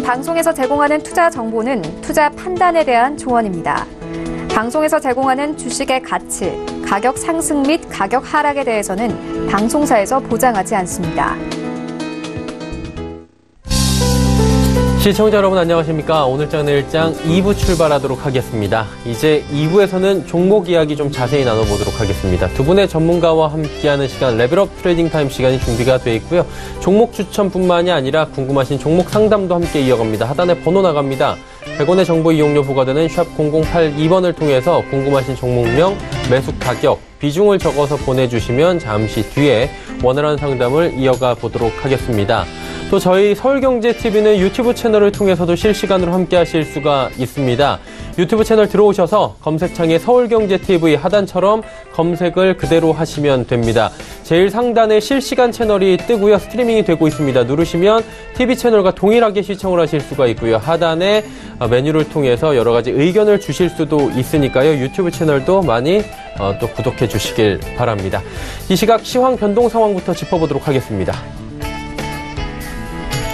방송에서 제공하는 투자 정보는 투자 판단에 대한 조언입니다. 방송에서 제공하는 주식의 가치, 가격 상승 및 가격 하락에 대해서는 방송사에서 보장하지 않습니다. 시청자 여러분 안녕하십니까? 오늘장 내일장 2부 출발하도록 하겠습니다. 이제 2부에서는 종목 이야기 좀 자세히 나눠보도록 하겠습니다. 두 분의 전문가와 함께하는 시간 레벨업 트레이딩 타임 시간이 준비가 되어 있고요. 종목 추천뿐만이 아니라 궁금하신 종목 상담도 함께 이어갑니다. 하단에 번호 나갑니다. 100원의 정보 이용료 부과되는 샵 0082번을 통해서 궁금하신 종목명, 매수 가격, 비중을 적어서 보내주시면 잠시 뒤에 원활한 상담을 이어가 보도록 하겠습니다. 또 저희 서울경제TV는 유튜브 채널을 통해서도 실시간으로 함께 하실 수가 있습니다. 유튜브 채널 들어오셔서 검색창에 서울경제TV 하단처럼 검색을 그대로 하시면 됩니다. 제일 상단에 실시간 채널이 뜨고요. 스트리밍이 되고 있습니다. 누르시면 TV 채널과 동일하게 시청을 하실 수가 있고요. 하단에 메뉴를 통해서 여러 가지 의견을 주실 수도 있으니까요. 유튜브 채널도 많이 또 구독해 주시길 바랍니다. 이 시각 시황 변동 상황부터 짚어보도록 하겠습니다.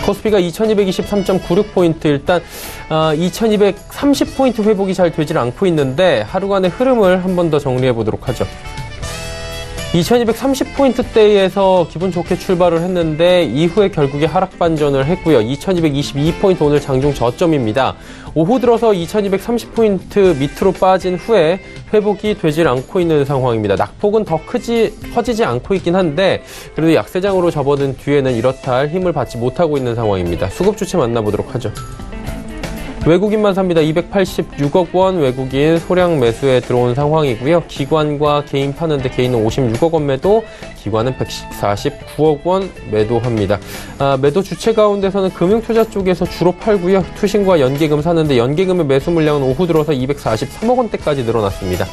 코스피가 2223.96포인트, 일단 2230포인트 회복이 잘 되질 않고 있는데 하루간의 흐름을 한 번 더 정리해 보도록 하죠. 2230포인트대에서 기분 좋게 출발을 했는데 이후에 결국에 하락 반전을 했고요. 2222포인트 오늘 장중 저점입니다. 오후 들어서 2230포인트 밑으로 빠진 후에 회복이 되질 않고 있는 상황입니다. 낙폭은 더 커지지 않고 있긴 한데 그래도 약세장으로 접어든 뒤에는 이렇다 할 힘을 받지 못하고 있는 상황입니다. 수급 주체 만나보도록 하죠. 외국인만 삽니다. 286억 원 외국인 소량 매수에 들어온 상황이고요. 기관과 개인 파는데 개인은 56억 원 매도, 기관은 149억 원 매도합니다. 매도 주체 가운데서는 금융투자 쪽에서 주로 팔고요. 투신과 연계금 사는데 연계금의 매수 물량은 오후 들어서 243억 원대까지 늘어났습니다.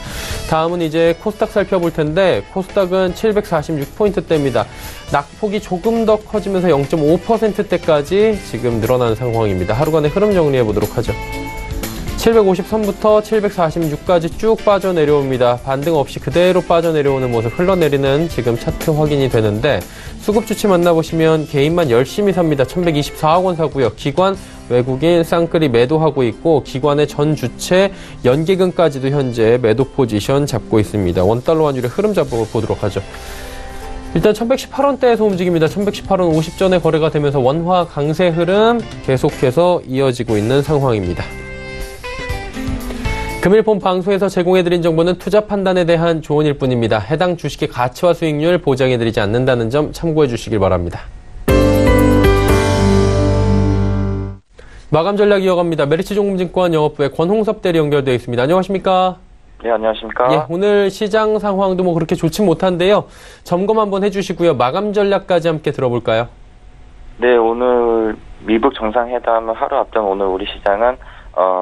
다음은 이제 코스닥 살펴볼 텐데 코스닥은 746포인트대입니다. 낙폭이 조금 더 커지면서 0.5%대까지 지금 늘어난 상황입니다. 하루간의 흐름 정리해 보도록 하죠. 753부터 746까지 쭉 빠져내려옵니다. 반등 없이 그대로 빠져내려오는 모습 흘러내리는 지금 차트 확인이 되는데 수급 주체 만나보시면 개인만 열심히 삽니다. 1124억 원 사고요. 기관, 외국인 쌍끌이 매도하고 있고 기관의 전 주체 연계금까지도 현재 매도 포지션 잡고 있습니다. 원달러 환율의 흐름 잡아보도록 하죠. 일단 1118원대에서 움직입니다. 1118원 50전에 거래가 되면서 원화 강세 흐름 계속해서 이어지고 있는 상황입니다. 금일 본 방송에서 제공해드린 정보는 투자 판단에 대한 조언일 뿐입니다. 해당 주식의 가치와 수익률 보장해드리지 않는다는 점 참고해 주시길 바랍니다. 마감 전략 이어갑니다. 메리츠종금증권 영업부의 권홍섭 대리 연결되어 있습니다. 안녕하십니까? 네, 안녕하십니까? 예, 오늘 시장 상황도 뭐 그렇게 좋진 못한데요. 점검 한번 해주시고요. 마감 전략까지 함께 들어볼까요? 네, 오늘 미북 정상회담을 하루 앞둔 오늘 우리 시장은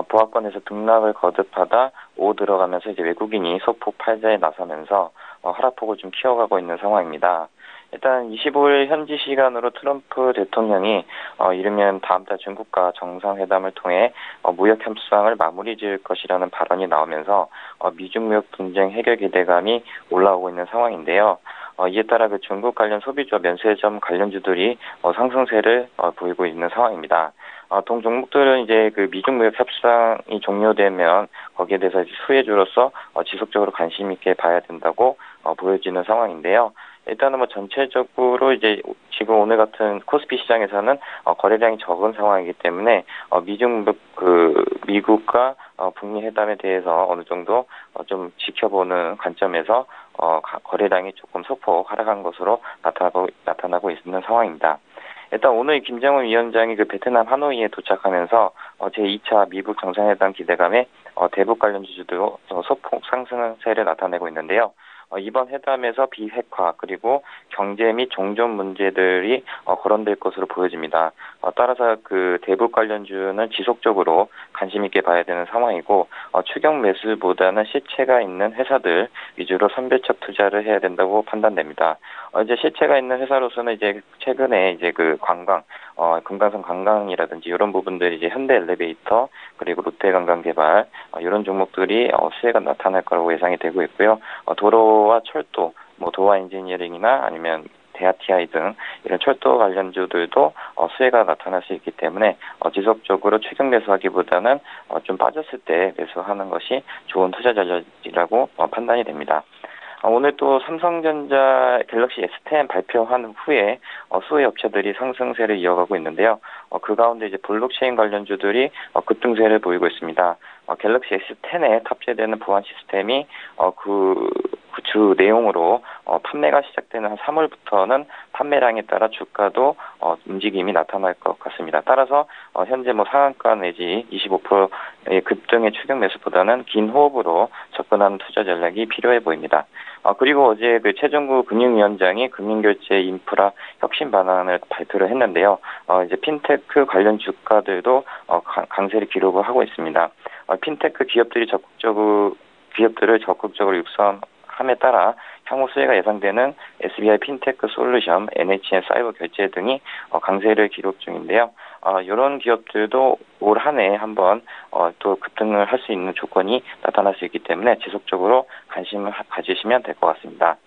보합권에서 등락을 거듭하다 오후 들어가면서 이제 외국인이 소폭 팔자에 나서면서 하락폭을 좀 키워가고 있는 상황입니다. 일단 25일 현지 시간으로 트럼프 대통령이 이르면 다음 달 중국과 정상회담을 통해 무역 협상을 마무리 지을 것이라는 발언이 나오면서 미중 무역 분쟁 해결 기대감이 올라오고 있는 상황인데요. 이에 따라 그 중국 관련 소비주와 면세점 관련주들이 상승세를 보이고 있는 상황입니다. 동 종목들은 이제 그 미중 무역 협상이 종료되면 거기에 대해서 수혜주로서 지속적으로 관심 있게 봐야 된다고 보여지는 상황인데요. 일단은 뭐 전체적으로 이제 지금 오늘 같은 코스피 시장에서는 거래량이 적은 상황이기 때문에 미국과 북미 회담에 대해서 어느 정도 좀 지켜보는 관점에서 거래량이 조금 소폭 하락한 것으로 나타나고 있는 상황입니다. 일단 오늘 김정은 위원장이 그 베트남 하노이에 도착하면서 제2차 미국 정상회담 기대감에 대북 관련 주주도 소폭 상승세를 나타내고 있는데요. 이번 회담에서 비핵화 그리고 경제 및 종전 문제들이 거론될 것으로 보여집니다. 따라서 그 대북 관련주는 지속적으로 관심 있게 봐야 되는 상황이고 추경 매수보다는 실체가 있는 회사들 위주로 선별적 투자를 해야 된다고 판단됩니다. 이제 실체가 있는 회사로서는 이제 최근에 이제 그 관광, 금강산 관광이라든지 이런 부분들이 이제 현대엘리베이터 그리고 롯데관광개발 이런 종목들이 수혜가 나타날 거라고 예상이 되고 있고요. 도로와 철도, 뭐 도화 엔지니어링이나 아니면 대아티아이 등 이런 철도 관련주들도 수혜가 나타날 수 있기 때문에 지속적으로 추격 매수하기보다는 좀 빠졌을 때 매수하는 것이 좋은 투자 전략이라고 판단이 됩니다. 오늘 또 삼성전자 갤럭시 S10 발표한 후에 수혜 업체들이 상승세를 이어가고 있는데요. 그 가운데 이제 블록체인 관련주들이 급등세를 보이고 있습니다. 갤럭시 S10에 탑재되는 보안 시스템이 그 주 내용으로 판매가 시작되는 한 3월부터는 판매량에 따라 주가도 움직임이 나타날 것 같습니다. 따라서 현재 상한가 내지 25%의 급등의 추격 매수보다는 긴 호흡으로 접근하는 투자 전략이 필요해 보입니다. 그리고 어제 그 최종구 금융위원장이 금융결제 인프라 혁신 방안을 발표를 했는데요. 이제 핀테크 관련 주가들도 강세를 기록을 하고 있습니다. 핀테크 기업들을 적극적으로 육성함에 따라 향후 수혜가 예상되는 SBI 핀테크 솔루션, NHN 사이버 결제 등이 강세를 기록 중인데요. 이런 기업들도 올 한 해 한번 또 급등을 할 수 있는 조건이 나타날 수 있기 때문에 지속적으로 관심을 가지시면 될 것 같습니다.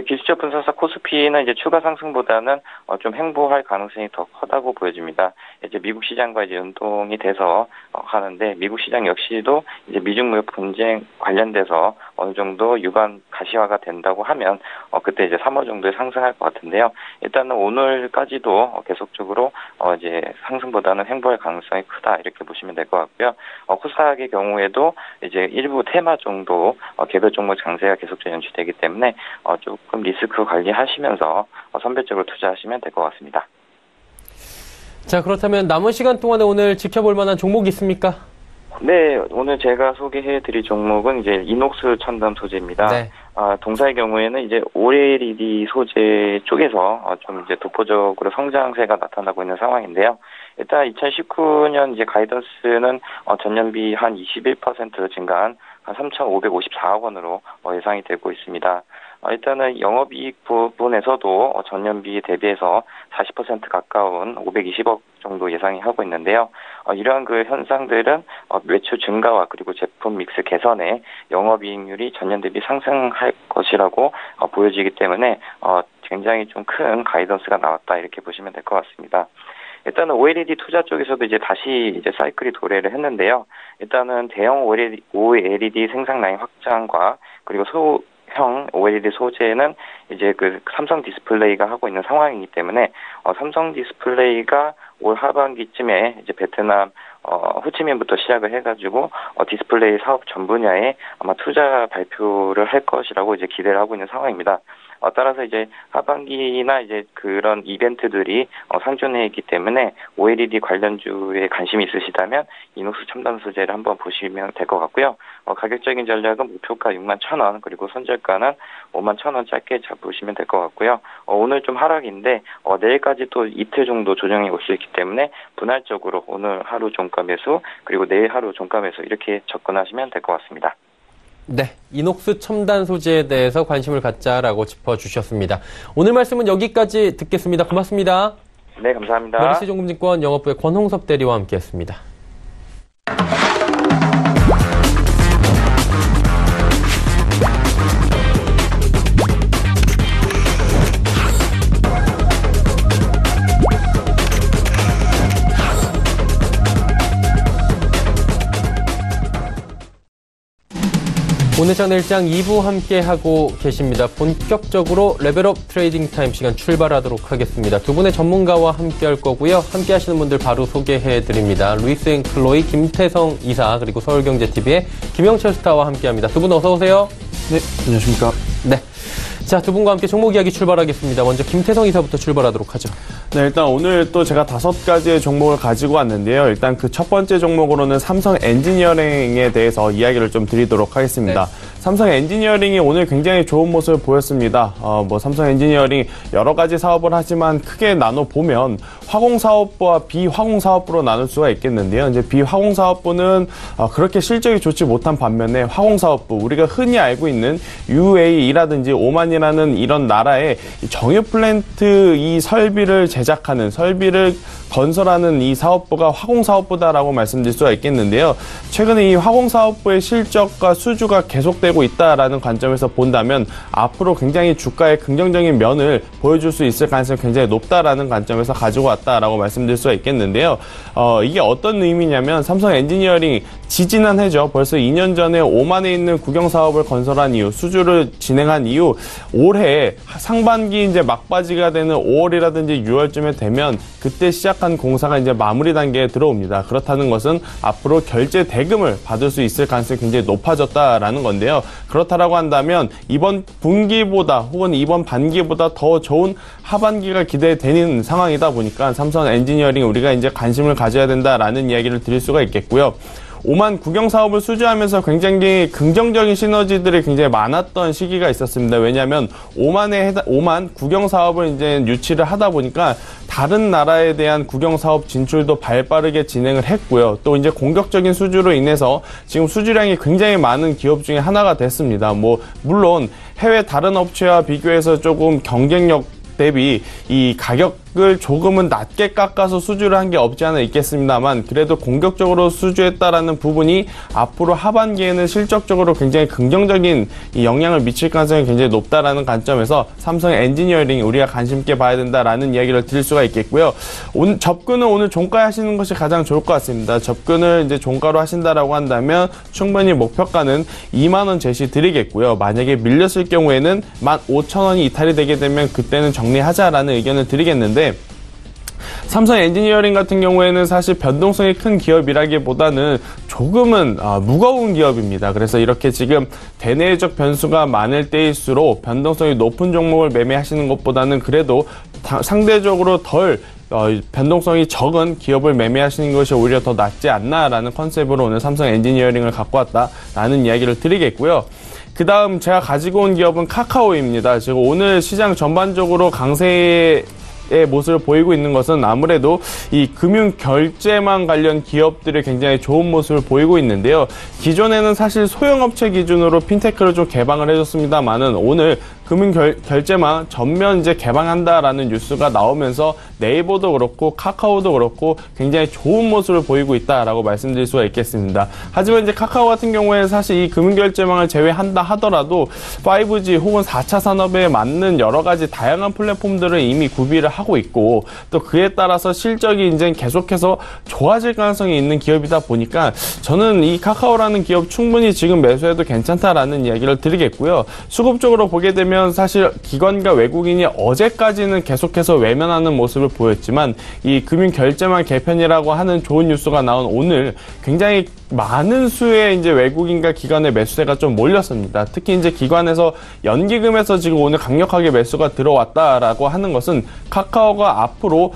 기술적 분석사 코스피는 이제 추가 상승보다는 좀 횡보할 가능성이 더 크다고 보여집니다. 이제 미국 시장과 이제 연동이 돼서 하는데 미국 시장 역시도 이제 미중 무역 분쟁 관련돼서 어느 정도 유관 가시화가 된다고 하면 그때 이제 3월 정도에 상승할 것 같은데요. 일단은 오늘까지도 계속적으로 이제 상승보다는 횡보할 가능성이 크다 이렇게 보시면 될 것 같고요. 코스닥의 경우에도 이제 일부 테마 정도 개별 종목 장세가 계속적으로 연출되기 때문에 조금 리스크 관리하시면서 선별적으로 투자하시면 될 것 같습니다. 자, 그렇다면 남은 시간 동안에 오늘 지켜볼 만한 종목이 있습니까? 네, 오늘 제가 소개해드릴 종목은 이제 이녹스 첨단 소재입니다. 네. 동사의 경우에는 이제 OLED 소재 쪽에서 좀 이제 독보적으로 성장세가 나타나고 있는 상황인데요. 일단 2019년 이제 가이던스는 전년비 한 21% 증가한 한 3,554억 원으로 예상이 되고 있습니다. 일단은 영업이익 부분에서도 전년비 대비해서 40% 가까운 520억 정도 예상이 하고 있는데요. 이러한 그 현상들은 매출 증가와 그리고 제품 믹스 개선에 영업이익률이 전년 대비 상승할 것이라고 보여지기 때문에 굉장히 좀 큰 가이던스가 나왔다 이렇게 보시면 될 것 같습니다. 일단은 OLED 투자 쪽에서도 이제 다시 이제 사이클이 도래를 했는데요. 일단은 대형 OLED 생산 라인 확장과 그리고 형 OLED 소재는 이제 그 삼성 디스플레이가 하고 있는 상황이기 때문에 삼성 디스플레이가 올 하반기쯤에 이제 베트남 호치민부터 시작을 해가지고 디스플레이 사업 전 분야에 아마 투자 발표를 할 것이라고 이제 기대를 하고 있는 상황입니다. 따라서 이제 하반기나 이제 그런 이벤트들이 상존해 있기 때문에 OLED 관련주에 관심이 있으시다면 이녹스 첨단 소재를 한번 보시면 될 것 같고요. 가격적인 전략은 목표가 61,000원 그리고 선절가는 51,000원 짧게 잡으시면 될 것 같고요. 오늘 좀 하락인데 내일까지 또 이틀 정도 조정이 올 수 있기 때문에 분할적으로 오늘 하루 종가 매수 그리고 내일 하루 종가 매수 이렇게 접근하시면 될 것 같습니다. 네, 이녹스 첨단 소재에 대해서 관심을 갖자라고 짚어주셨습니다. 오늘 말씀은 여기까지 듣겠습니다. 고맙습니다. 네, 감사합니다. 메리츠증권증권 영업부의 권홍섭 대리와 함께했습니다. 오늘 장내일장 2부 함께하고 계십니다. 본격적으로 레벨업 트레이딩 타임 시간 출발하도록 하겠습니다. 두 분의 전문가와 함께할 거고요. 함께하시는 분들 바로 소개해드립니다. 루이스 앤 클로이 김태성 이사 그리고 서울경제TV의 김영철 스타와 함께합니다. 두 분 어서 오세요. 네, 안녕하십니까. 네. 자, 두 분과 함께 종목 이야기 출발하겠습니다. 먼저 김태성 이사부터 출발하도록 하죠. 네, 일단 오늘 또 제가 5가지의 종목을 가지고 왔는데요. 일단 그 첫 번째 종목으로는 삼성 엔지니어링에 대해서 이야기를 좀 드리도록 하겠습니다. 네. 삼성 엔지니어링이 오늘 굉장히 좋은 모습을 보였습니다. 삼성 엔지니어링 여러 가지 사업을 하지만 크게 나눠보면 화공사업부와 비화공사업부로 나눌 수가 있겠는데요. 이제 비화공사업부는 그렇게 실적이 좋지 못한 반면에 화공사업부, 우리가 흔히 알고 있는 UAE라든지 오만이라는 이런 나라의 정유 플랜트 이 설비를 제작하는, 설비를 건설하는 이 사업부가 화공사업부다라고 말씀드릴 수가 있겠는데요. 최근에 이 화공사업부의 실적과 수주가 계속되고 있다라는 관점에서 본다면 앞으로 굉장히 주가에 긍정적인 면을 보여줄 수 있을 가능성이 굉장히 높다라는 관점에서 가지고 왔다라고 말씀드릴 수가 있겠는데요. 이게 어떤 의미냐면 삼성 엔지니어링 지지난 해죠. 벌써 2년 전에 오만에 있는 국영사업을 건설한 이후, 수주를 진행한 이후 올해 상반기 이제 막바지가 되는 5월이라든지 6월쯤에 되면 그때 시작한 공사가 이제 마무리 단계에 들어옵니다. 그렇다는 것은 앞으로 결제 대금을 받을 수 있을 가능성이 굉장히 높아졌다라는 건데요. 그렇다라고 한다면 이번 분기보다 혹은 이번 반기보다 더 좋은 하반기가 기대되는 상황이다 보니까 삼성 엔지니어링 우리가 이제 관심을 가져야 된다라는 이야기를 드릴 수가 있겠고요. 오만 국영 사업을 수주하면서 굉장히 긍정적인 시너지들이 굉장히 많았던 시기가 있었습니다. 왜냐하면 오만 국영 사업을 이제 유치를 하다 보니까 다른 나라에 대한 국영 사업 진출도 발빠르게 진행을 했고요. 또 이제 공격적인 수주로 인해서 지금 수주량이 굉장히 많은 기업 중에 하나가 됐습니다. 물론 해외 다른 업체와 비교해서 조금 경쟁력 대비 이 가격을 조금은 낮게 깎아서 수주를 한 게 없지 않아 있겠습니다만 그래도 공격적으로 수주했다라는 부분이 앞으로 하반기에는 실적적으로 굉장히 긍정적인 이 영향을 미칠 가능성이 굉장히 높다라는 관점에서 삼성 엔지니어링 우리가 관심 있게 봐야 된다라는 이야기를 드릴 수가 있겠고요. 접근은 오늘 종가에 하시는 것이 가장 좋을 것 같습니다. 접근을 이제 종가로 하신다라고 한다면 충분히 목표가는 2만 원 제시 드리겠고요. 만약에 밀렸을 경우에는 15,000원이 이탈이 되게 되면 그때는 정리하자라는 의견을 드리겠는데 삼성 엔지니어링 같은 경우에는 사실 변동성이 큰 기업이라기보다는 조금은 무거운 기업입니다. 그래서 이렇게 지금 대내적 변수가 많을 때일수록 변동성이 높은 종목을 매매하시는 것보다는 그래도 상대적으로 덜 변동성이 적은 기업을 매매하시는 것이 오히려 더 낫지 않나라는 컨셉으로 오늘 삼성 엔지니어링을 갖고 왔다라는 이야기를 드리겠고요. 그 다음 제가 가지고 온 기업은 카카오입니다. 지금 오늘 시장 전반적으로 강세의 모습을 보이고 있는 것은 아무래도 이 금융 결제망 관련 기업들이 굉장히 좋은 모습을 보이고 있는데요. 기존에는 사실 소형업체 기준으로 핀테크를 좀 개방을 해줬습니다만은 오늘 금융 결제망 전면 이제 개방한다라는 뉴스가 나오면서 네이버도 그렇고 카카오도 그렇고 굉장히 좋은 모습을 보이고 있다라고 말씀드릴 수가 있겠습니다. 하지만 이제 카카오 같은 경우에 사실 이 금융 결제망을 제외한다 하더라도 5G 혹은 4차 산업에 맞는 여러 가지 다양한 플랫폼들을 이미 구비를 하고 있고 또 그에 따라서 실적이 이제 계속해서 좋아질 가능성이 있는 기업이다 보니까 저는 이 카카오라는 기업 충분히 지금 매수해도 괜찮다라는 이야기를 드리겠고요. 수급적으로 보게 되면 사실 기관과 외국인이 어제까지는 계속해서 외면하는 모습을 보였지만 이 금융 결제망 개편이라고 하는 좋은 뉴스가 나온 오늘 굉장히 많은 수의 이제 외국인과 기관의 매수세가 좀 몰렸습니다. 특히 이제 기관에서 연기금에서 지금 오늘 강력하게 매수가 들어왔다라고 하는 것은 카카오가 앞으로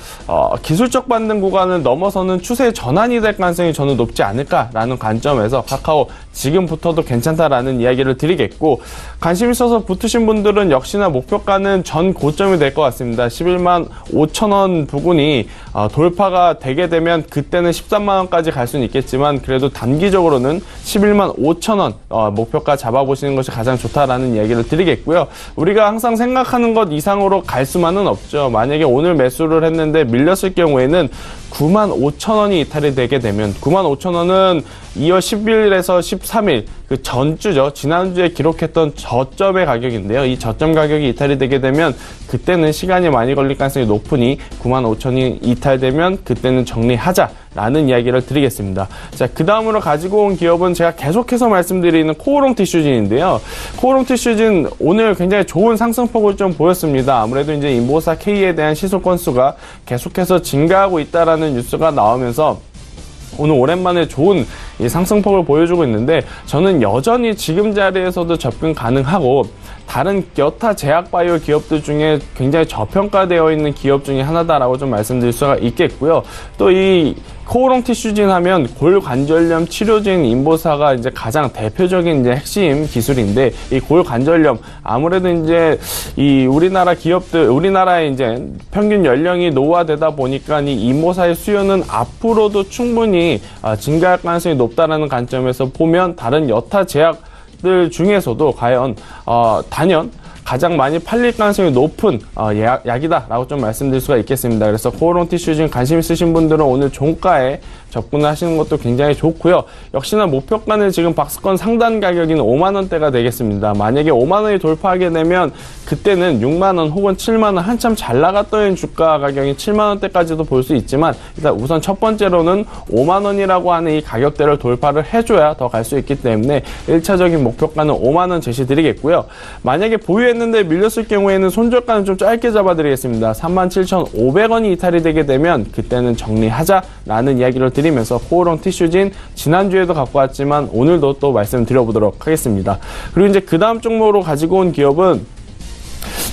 기술적 반등 구간을 넘어서는 추세 전환이 될 가능성이 저는 높지 않을까라는 관점에서 카카오 지금부터도 괜찮다라는 이야기를 드리겠고 관심 있어서 붙으신 분들은 역시나 목표가는 전 고점이 될 것 같습니다. 11만 5천 원 부근이 돌파가 되게 되면 그때는 13만 원까지 갈 수는 있겠지만 그래도 단기적으로는 11만 5천 원 목표가 잡아보시는 것이 가장 좋다라는 이야기를 드리겠고요. 우리가 항상 생각하는 것 이상으로 갈 수만은 없죠. 만약에 오늘 매수를 했는데 밀렸을 경우에는 9만 5천 원이 이탈이 되게 되면 9만 5천 원은 2월 10일에서 13일 그 전주죠. 지난주에 기록했던 저점의 가격인데요. 이 저점 가격이 이탈이 되게 되면 그때는 시간이 많이 걸릴 가능성이 높으니 9만 5천이 이탈되면 그때는 정리하자라는 이야기를 드리겠습니다. 자, 그 다음으로 가지고 온 기업은 제가 계속해서 말씀드리는 코오롱 티슈진인데요. 코오롱 티슈진 오늘 굉장히 좋은 상승폭을 좀 보였습니다. 아무래도 이제 인보사 K에 대한 시속 건수가 계속해서 증가하고 있다라는 뉴스가 나오면서 오늘 오랜만에 좋은 이 상승폭을 보여주고 있는데 저는 여전히 지금 자리에서도 접근 가능하고 다른 여타 제약바이오 기업들 중에 굉장히 저평가되어 있는 기업 중에 하나다라고 좀 말씀드릴 수가 있겠고요. 또 이 코오롱 티슈진 하면 골관절염 치료제인 인보사가 이제 가장 대표적인 이제 핵심 기술인데 이 골관절염 아무래도 이제 이 우리나라 기업들 우리나라의 이제 평균 연령이 노화되다 보니까 이 인보사의 수요는 앞으로도 충분히 증가할 가능성이 높다라는 관점에서 보면 다른 여타 제약들 중에서도 과연 단연 가장 많이 팔릴 가능성이 높은 약이다라고 좀 말씀드릴 수가 있겠습니다. 그래서 코오롱 티슈진 관심 있으신 분들은 오늘 종가에 접근을 하시는 것도 굉장히 좋고요. 역시나 목표가는 지금 박스권 상단 가격인 5만 원대가 되겠습니다. 만약에 5만 원이 돌파하게 되면 그때는 6만 원 혹은 7만 원 한참 잘 나갔던 주가 가격인 7만 원대까지도 볼 수 있지만 일단 우선 첫 번째로는 5만 원이라고 하는 이 가격대를 돌파를 해줘야 더 갈 수 있기 때문에 1차적인 목표가는 5만 원 제시드리겠고요. 만약에 보유했는데 밀렸을 경우에는 손절가는 좀 짧게 잡아드리겠습니다. 37,500원이 이탈이 되게 되면 그때는 정리하자라는 이야기를 드리면서 코오롱 티슈진 지난주에도 갖고 왔지만 오늘도 또 말씀드려보도록 하겠습니다. 그리고 이제 그 다음 종목으로 가지고 온 기업은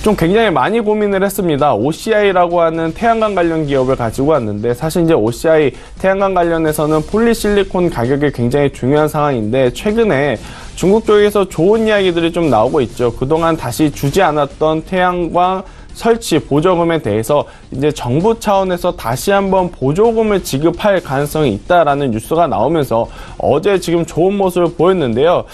좀 굉장히 많이 고민을 했습니다. OCI라고 하는 태양광 관련 기업을 가지고 왔는데 사실 이제 OCI 태양광 관련해서는 폴리실리콘 가격이 굉장히 중요한 상황인데 최근에 중국 쪽에서 좋은 이야기들이 좀 나오고 있죠. 그동안 다시 주지 않았던 태양광 설치 보조금에 대해서 이제 정부 차원에서 다시 한번 보조금을 지급할 가능성이 있다라는 뉴스가 나오면서 어제 지금 좋은 모습을 보였는데요.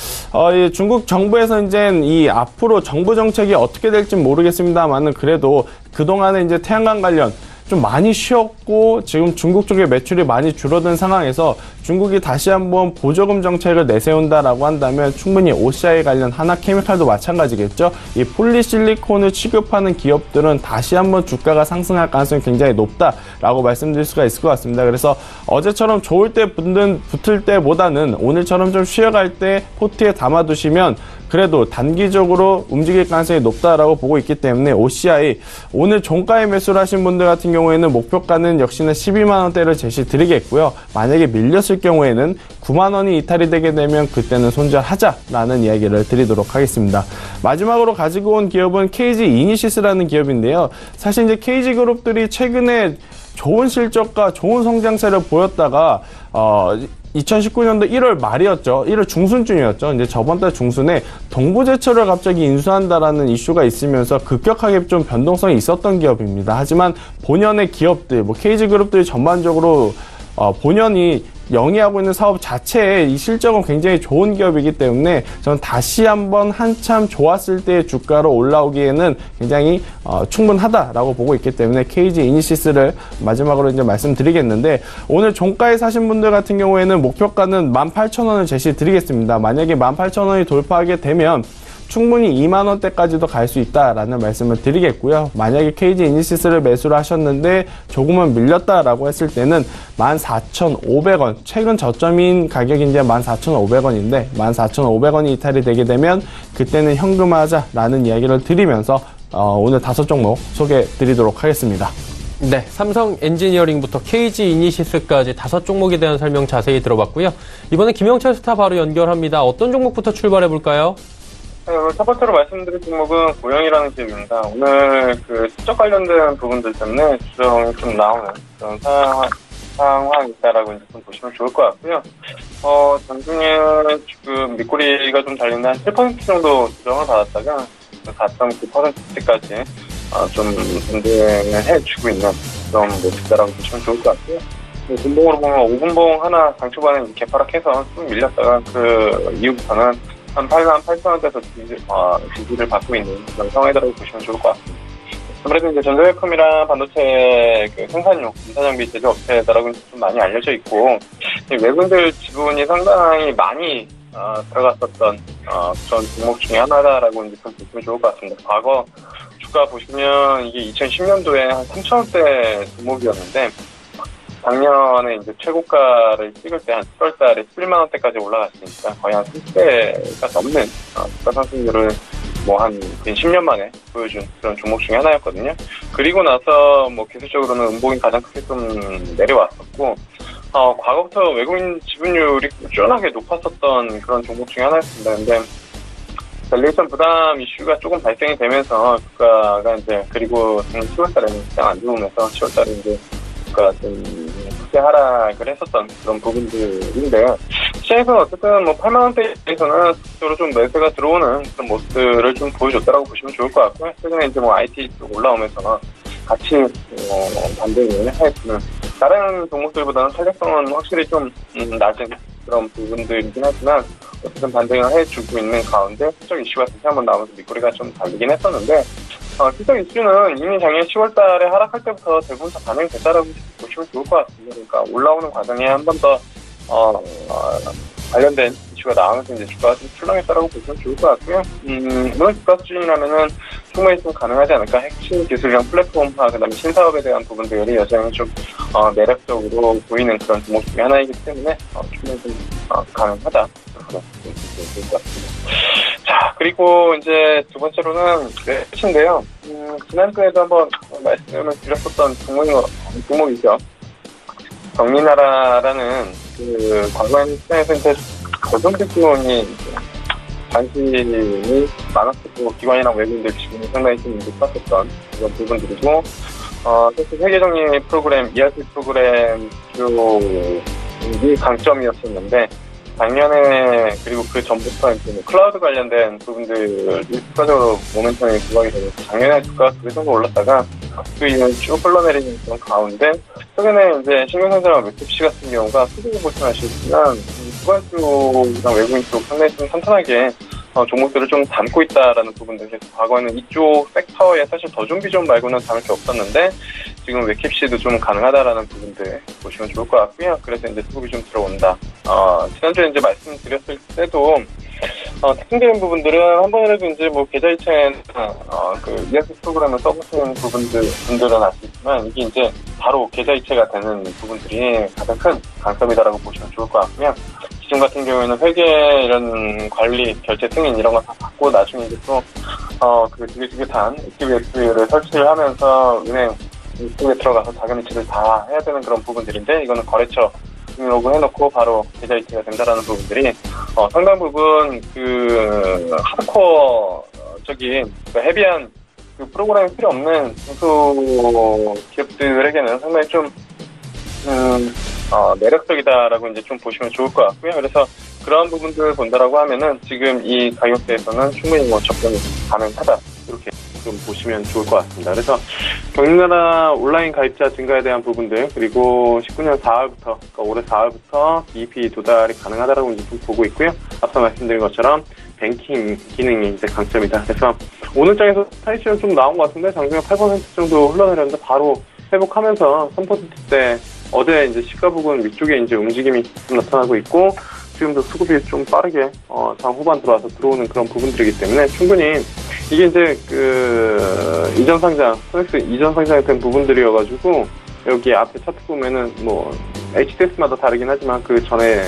중국 정부에서 이제 이 앞으로 정부 정책이 어떻게 될지 모르겠습니다만은 그래도 그동안에 이제 태양광 관련 좀 많이 쉬었고 지금 중국 쪽의 매출이 많이 줄어든 상황에서 중국이 다시 한번 보조금 정책을 내세운다라고 한다면 충분히 OCI 관련 하나케미칼도 마찬가지겠죠. 이 폴리실리콘을 취급하는 기업들은 다시 한번 주가가 상승할 가능성이 굉장히 높다라고 말씀드릴 수가 있을 것 같습니다. 그래서 어제처럼 좋을 때 붙을 때보다는 오늘처럼 좀 쉬어갈 때 포트에 담아두시면 그래도 단기적으로 움직일 가능성이 높다라고 보고 있기 때문에 OCI 오늘 종가에 매수를 하신 분들 같은 경우에는 목표가는 역시나 12만 원대를 제시드리겠고요. 만약에 밀렸을 경우에는 9만 원이 이탈이 되게 되면 그때는 손절하자라는 이야기를 드리도록 하겠습니다. 마지막으로 가지고 온 기업은 KG 이니시스라는 기업인데요. 사실 이제 KG 그룹들이 최근에 좋은 실적과 좋은 성장세를 보였다가 2019년도 1월 말이었죠. 1월 중순쯤이었죠. 이제 저번 달 중순에 동부제철을 갑자기 인수한다라는 이슈가 있으면서 급격하게 좀 변동성이 있었던 기업입니다. 하지만 본연의 기업들, KG그룹들이 전반적으로 본연이 영위하고 있는 사업 자체의 이 실적은 굉장히 좋은 기업이기 때문에 저는 다시 한번 한참 좋았을 때의 주가로 올라오기에는 굉장히 충분하다라고 보고 있기 때문에 KG 이니시스를 마지막으로 이제 말씀드리겠는데 오늘 종가에 사신 분들 같은 경우에는 목표가는 18,000원을 제시드리겠습니다. 만약에 18,000원이 돌파하게 되면 충분히 2만 원대까지도 갈 수 있다라는 말씀을 드리겠고요. 만약에 KG 이니시스를 매수를 하셨는데 조금은 밀렸다라고 했을 때는 14,500원, 최근 저점인 가격이 이제 14,500원인데 14,500원이 이탈이 되게 되면 그때는 현금화하자라는 이야기를 드리면서 오늘 5종목 소개해 드리도록 하겠습니다. 네, 삼성 엔지니어링부터 KG 이니시스까지 5종목에 대한 설명 자세히 들어봤고요. 이번에 김영철 스타 바로 연결합니다. 어떤 종목부터 출발해 볼까요? 네, 오늘 첫 번째로 말씀드릴 종목은 고영이라는 기업입니다. 오늘 그 수적 관련된 부분들 때문에 주정이 좀 나오는 그런 상황이 있다라고 이제 좀 보시면 좋을 것 같고요. 장중에 지금 밑꼬리가 좀 달리는 한 7% 정도 주정을 받았다가 4.9%까지 좀 변동을 해주고 있는 그런 모습이라고 보시면 좋을 것 같고요. 분봉으로 보면 5분봉 하나 장 초반에 개파락해서 좀 밀렸다가 그 이후부터는 한 8만 8천원대에서 지지를 받고 있는 그런 상황이라고 보시면 좋을 것 같습니다. 아무래도 이제 전자제품이랑 반도체 그 생산용, 공사장비 제조업체다라고 좀 많이 알려져 있고, 외국인들 지분이 상당히 많이 들어갔었던 그런 종목 중에 하나다라고 이제 좀 보시면 좋을 것 같습니다. 과거 주가 보시면 이게 2010년도에 한 3,000원대 종목이었는데, 작년에 이제 최고가를 찍을 때 한 10월 달에 11만 원대까지 올라갔으니까 거의 한 3배가 넘는 주가 상승률을 한 10년 만에 보여준 그런 종목 중에 하나였거든요. 그리고 나서 기술적으로는 음봉이 가장 크게 좀 내려왔었고, 과거부터 외국인 지분율이 꾸준하게 높았었던 그런 종목 중에 하나였습니다. 근데 밸류에이션 부담 이슈가 조금 발생이 되면서 주가가 이제, 그리고 10월달에는 시장 안 좋으면서 10월달에 이제 주가가 좀 크게 하락을 했었던 그런 부분들인데요. 시장에서는 어쨌든 뭐 8만원대에서는 적극적으로 좀 매수가 들어오는 그런 모습들을 좀 보여줬다라고 보시면 좋을 것 같고요. 최근에 이제 뭐 IT 쪽 올라오면서 같이 반등을 했으면 다른 종목들보다는 탄력성은 확실히 좀 낮은 그런 부분들이긴 하지만 어쨌든 반등을 해주고 있는 가운데 실적 이슈가 다시 한번 나오면서 밑꼬리가 좀 달리긴 했었는데 실적 이슈는 이미 작년 10월달에 하락할 때부터 대부분 다 반영됐다라고 보시면 좋을 것 같습니다. 그러니까 올라오는 과정에 한 번 더 관련된 이슈가 나오면서 이제 주가가 좀 출렁했다라고 보시면 좋을 것 같고요. 이번 주가 수준이라면은 충분히 좀 가능하지 않을까. 핵심 기술이랑 플랫폼화, 그다음에 신사업에 대한 부분들이 여전히 좀 매력적으로 보이는 그런 종목 중에 하나이기 때문에 충분히 좀 가능하다. 그런 좋을 것 같습니다. 자, 그리고 이제 두 번째로는 넷인데요. 지난주에도 한번 말씀을 드렸었던 종목이죠. 경리나라라는 그 과거에는 시장에서 이제 고정적 지원이 관심이 많았었고 기관이랑 외국인들 지분이 상당히 좀 높았었던 그런 부분들이고 사실 세계정리 프로그램, ERP 프로그램 주요이 강점이었었는데 작년에 그리고 그 전부터 이제 클라우드 관련된 부분들이 추가적으로 모멘텀이 부각이 되면서 작년에 주가가 2배 정도 올랐다가 그 이후에 쭉 흘러내리는 그런 가운데 최근에 이제 신경상자랑 맥캡시 같은 경우가 수급을 보시면 기관 쪽이랑 외국인 쪽 상당히 좀 탄탄하게 종목들을 좀 담고 있다라는 부분들. 그래서 과거에는 이쪽 섹터에 사실 더존비전 말고는 담을 게 없었는데 지금 웹캡시도 좀 가능하다라는 부분들 보시면 좋을 것 같고요. 그래서 이제 수급이 좀 들어온다. 지난주에 이제 말씀드렸을 때도 특징적인 부분들은 한 번이라도 이제 뭐 계좌이체나 그 ERP 프로그램을 써보시는 분들은 알 수 있지만 이게 이제 바로 계좌이체가 되는 부분들이 가장 큰 강점이다라고 보시면 좋을 것 같고요. 기존 같은 경우에는 회계 이런 관리, 결제 승인 이런 거 다 받고 나중에 이제 또 그 지긋지긋한 액티비티를 설치를 하면서 은행 쪽에 들어가서 자금 이체를 다 해야 되는 그런 부분들인데 이거는 거래처 등록을 해놓고 바로 계좌 이체가 된다라는 부분들이 상당 부분 그 하드코어적인 헤비한 그 프로그램이 필요 없는 중소 기업들에게는 상당히 좀 매력적이다라고 이제 좀 보시면 좋을 것 같고요. 그래서 그런 부분들 본다라고 하면은 지금 이 가격대에서는 충분히 뭐 접근이 가능하다. 이렇게 좀 보시면 좋을 것 같습니다. 그래서 경리나라 온라인 가입자 증가에 대한 부분들 그리고 19년 4월부터 그러니까 올해 4월부터 BEP 도달이 가능하다라고 이제 좀 보고 있고요. 앞서 말씀드린 것처럼 뱅킹 기능이 이제 강점이다. 그래서 오늘 장에서 타이치는 좀 나온 것 같은데 장중에 8% 정도 흘러내렸는데 바로 회복하면서 3%대 어제 이제 시가 부근 위쪽에 이제 움직임이 좀 나타나고 있고 지금도 수급이 좀 빠르게 장 후반 들어와서 들어오는 그런 부분들이기 때문에 충분히 이게 이제 그 이전 상장, 소넥스 이전 상장이 된 부분들이어가지고 여기 앞에 차트 보면은 뭐 HTS마다 다르긴 하지만 그 전에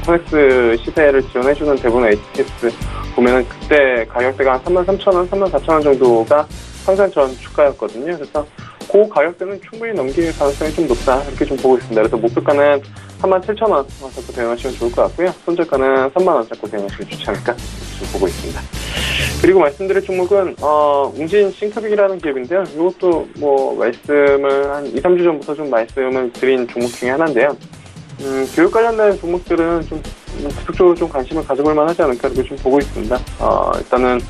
소넥스 시세를 지원해주는 대부분 HTS 보면은 그때 가격대가 한 33,000원, 34,000원 정도가 상장 전 주가였거든요. 그래서 그 가격대는 충분히 넘길 가능성이 좀 높다 이렇게 좀 보고 있습니다. 그래서 목표가는 37,000원 잡고 대응하시면 좋을 것 같고요. 손절가는 3만원 잡고 대응하시면 좋지 않을까 좀 보고 있습니다. 그리고 말씀드릴 종목은 웅진 싱크빅이라는 기업인데요. 이것도 뭐 말씀을 한 2, 3주 전부터 좀 말씀을 드린 종목 중에 하나인데요. 교육 관련된 종목들은 좀 지속적으로 좀 관심을 가져볼 만하지 않을까 이렇게 좀 보고 있습니다. 일단은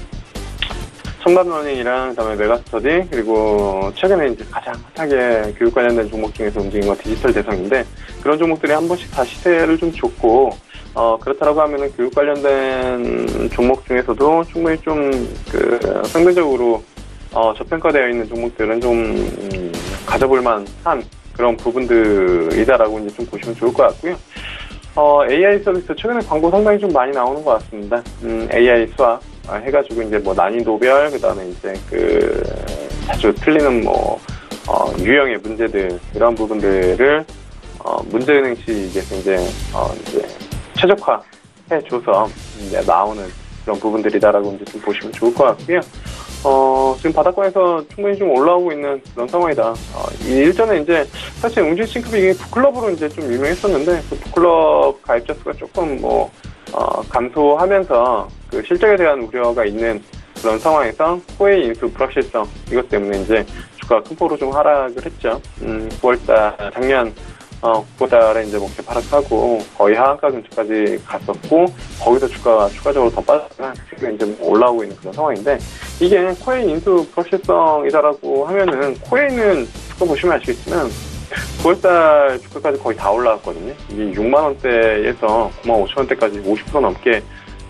첨단러닝이랑 그다음에 메가스터디 그리고 최근에 이제 가장 핫하게 교육 관련된 종목 중에서 움직인 건 디지털 대성인데 그런 종목들이 한 번씩 다 시세를 좀 줬고 그렇다라고 하면은 교육 관련된 종목 중에서도 충분히 좀 그 상대적으로 저평가되어 있는 종목들은 좀 가져볼 만한 그런 부분들이다라고 이제 좀 보시면 좋을 것 같고요. AI 서비스 최근에 광고 상당히 좀 많이 나오는 것 같습니다. AI 수학 해가지고 이제 뭐 난이도별 그다음에 이제 그 자주 틀리는 뭐 유형의 문제들 이런 부분들을 문제은행식에서 이제 최적화해줘서 이제 나오는 그런 부분들이다라고 이제 좀 보시면 좋을 것 같고요. 지금 바닥권에서 충분히 좀 올라오고 있는 그런 상황이다. 일전에 이제 사실 웅진 싱크빅이 북클럽으로 이제 좀 유명했었는데 그 북클럽 가입자 수가 조금 감소하면서 그 실적에 대한 우려가 있는 그런 상황에서 코웨이 인수 불확실성 이것 때문에 이제 주가가 큰 폭으로 좀 하락을 했죠. 9월달 작년 9월달에 이제 목표 하락하고 거의 하한가 근처까지 갔었고 거기서 주가가 추가적으로 더 빠졌지만 지금 이제 올라오고 있는 그런 상황인데 이게 코웨이 인수 불확실성이다라고 하면은 코웨이는 주가 보시면 아시겠지만 9월달 주가까지 거의 다 올라왔거든요. 이게 6만 원대에서 9만 5천 원대까지 50% 넘게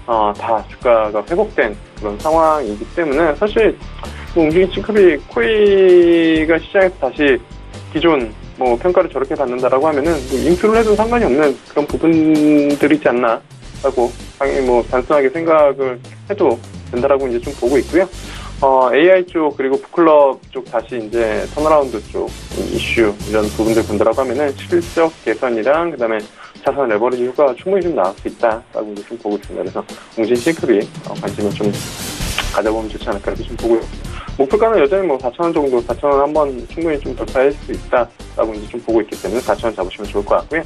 다 주가가 회복된 그런 상황이기 때문에 사실 웅진 싱크빅 코웨이가 시장에서 다시 기존 평가를 저렇게 받는다라고 하면은 인수를 해도 상관이 없는 그런 부분들이지 않나라고 당연히 단순하게 생각을 해도 된다라고 이제 좀 보고 있고요. AI 쪽 그리고 북클럽 쪽 다시 이제 턴어라운드 쪽 이슈 이런 부분들 본다라고 하면은 실적 개선이랑 그다음에 자산 레버리지 효과가 충분히 좀 나올 수 있다라고 이제 좀 보고 있습니다. 그래서 웅진 싱크빅 관심을 좀 가져보면 좋지 않을까 이렇게 좀 보고요. 목표가는 여전히 4,000원 정도, 4,000원 한번 충분히 좀 돌파할 수 있다라고 이제 좀 보고 있기 때문에 4,000원 잡으시면 좋을 것 같고요.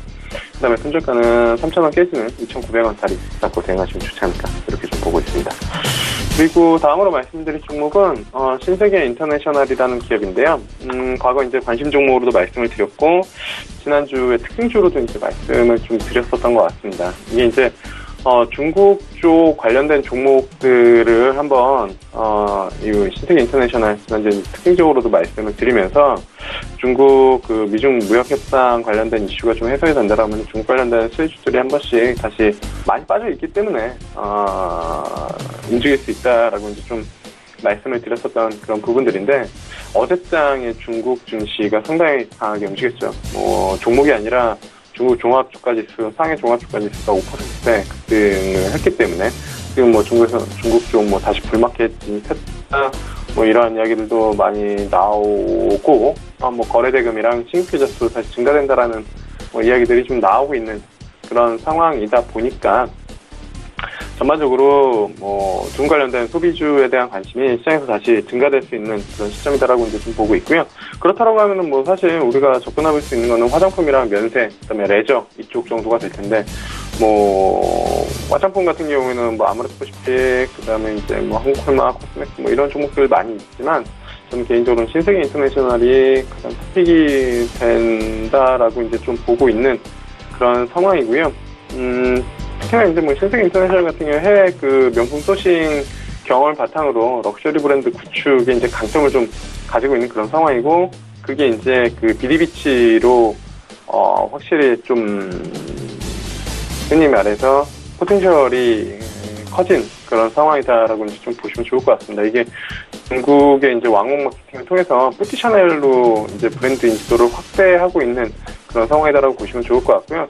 그 다음에 손절가는 3,000원 깨지는 2,900원짜리 잡고 대응하시면 좋지 않을까 이렇게 좀 보고 있습니다. 그리고 다음으로 말씀드릴 종목은 신세계 인터내셔널이라는 기업인데요. 과거 이제 관심 종목으로도 말씀을 드렸고 지난주에 특징주로도 이제 말씀을 좀 드렸었던 것 같습니다. 이게 이제 중국 쪽 관련된 종목들을 한번 이 신세계 인터내셔널 지난주에 특징적으로도 말씀을 드리면서 중국 그 미중 무역 협상 관련된 이슈가 좀 해소가 된다라면 중국 관련된 수혜주들이 한 번씩 다시 많이 빠져 있기 때문에 움직일 수 있다라고 이제 좀 말씀을 드렸었던 그런 부분들인데 어제장의 중국 증시가 상당히 강하게 움직였죠. 종목이 아니라 중국 종합주가지수, 상해 종합주가지수가 5%대 급등을 했기 때문에 지금 중국 쪽 다시 불마켓이 폈다 이러한 이야기들도 많이 나오고 거래대금이랑 신규계좌수 다시 증가된다라는 이야기들이 좀 나오고 있는 그런 상황이다 보니까 전반적으로 중국 관련된 소비주에 대한 관심이 시장에서 다시 증가될 수 있는 그런 시점이다라고 이제 좀 보고 있고요. 그렇다라고 하면은 사실 우리가 접근할 수 있는 거는 화장품이랑 면세, 그다음에 레저 이쪽 정도가 될 텐데 화장품 같은 경우에는 아모레퍼시픽, 그다음에 이제 한국콜마, 코스맥스 이런 종목들 많이 있지만 저는 개인적으로는 신세계 인터내셔널이 가장 탑픽이 된다라고 이제 좀 보고 있는 그런 상황이고요. 특히나 이제 신세계 인터내셔널 같은 경우 해외 그 명품 소싱 경험을 바탕으로 럭셔리 브랜드 구축에 이제 강점을 좀 가지고 있는 그런 상황이고 그게 이제 그 비디비치로 확실히 좀 흔히 말해서 포텐셜이 커진 그런 상황이다라고 이제 좀 보시면 좋을 것 같습니다. 이게 중국의 이제 왕복 마케팅을 통해서 뿌티 샤넬로 이제 브랜드 인지도를 확대하고 있는 그런 상황이다라고 보시면 좋을 것 같고요.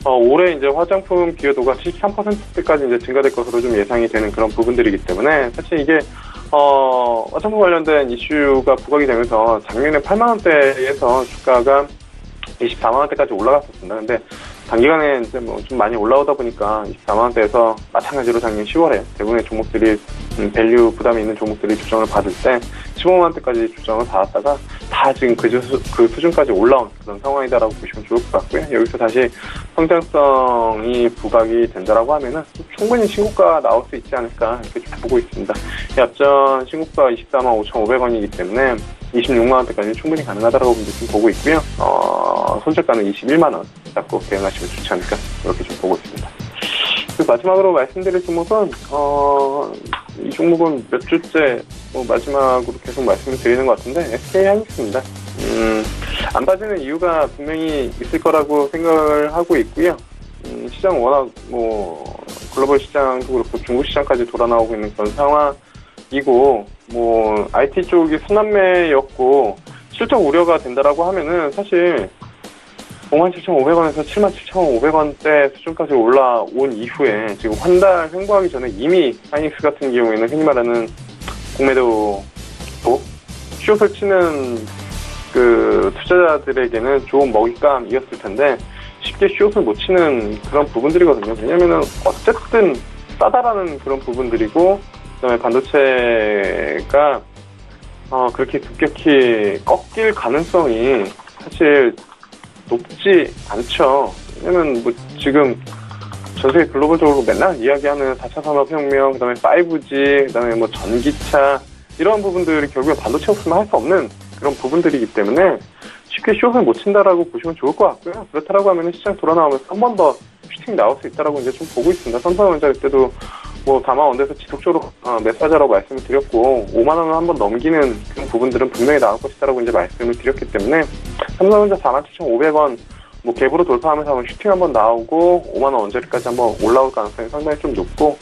올해 이제 화장품 기여도가 73%대까지 이제 증가될 것으로 좀 예상이 되는 그런 부분들이기 때문에 사실 이게 화장품 관련된 이슈가 부각이 되면서 작년에 8만 원대에서 주가가 24만 원대까지 올라갔었습니다. 근데 단기간에 이제 좀 많이 올라오다 보니까 24만 원대에서 마찬가지로 작년 10월에 대부분의 종목들이 밸류 부담이 있는 종목들이 조정을 받을 때 15만 원대까지 조정을 받았다가 다 지금 그 수준까지 올라온 그런 상황이다라고 보시면 좋을 것 같고요. 여기서 다시 성장성이 부각이 된다라고 하면은 충분히 신고가 나올 수 있지 않을까 이렇게 좀 보고 있습니다. 앞전 신고가 24만 5,500원이기 때문에 26만 원대까지 충분히 가능하다라고 좀 보고 있고요. 손절가는 21만 원 잡고 대응하시면 좋지 않을까 이렇게 좀 보고 있습니다. 그리고 마지막으로 말씀드릴 종목은 이 종목은 몇 주째 마지막으로 계속 말씀을 드리는 것 같은데 SK하이닉스입니다. 안 빠지는 이유가 분명히 있을 거라고 생각을 하고 있고요. 시장 워낙 글로벌 시장도 그렇고 중국 시장까지 돌아 나오고 있는 그런 상황이고 IT 쪽이 순환매였고 실적 우려가 된다라고 하면은 사실 57,500원에서 77,500원대 수준까지 올라온 이후에 지금 한 달 횡보하기 전에 이미 하이닉스 같은 경우에는 흔히 말하는 공매도 숏을 치는 그 투자자들에게는 좋은 먹잇감이었을 텐데 쉽게 숏을 못 치는 그런 부분들이거든요. 왜냐면은 어쨌든 싸다라는 그런 부분들이고 그다음에 반도체가 그렇게 급격히 꺾일 가능성이 사실 높지 않죠. 왜냐면 뭐 지금 전 세계 글로벌적으로 맨날 이야기하는 4차 산업혁명, 그다음에 5G, 그다음에 뭐 전기차 이런 부분들이 결국엔 반도체 없으면 할 수 없는 그런 부분들이기 때문에 쉽게 숏을 못 친다라고 보시면 좋을 것 같고요. 그렇다라고 하면 시장 돌아 나오면서 한 번 더 슈팅 나올 수 있다라고 이제 좀 보고 있습니다. 삼성전자 그때도 뭐 담화원에서 지속적으로 매수하자라고 말씀을 드렸고 5만 원을 한번 넘기는 그런 부분들은 분명히 나올 것이다라고 이제 말씀을 드렸기 때문에 삼성전자 47,500원 뭐 갭으로 돌파하면서 한번 슈팅 한번 나오고 5만 원 언저리까지 한번 올라올 가능성이 상당히 좀 높고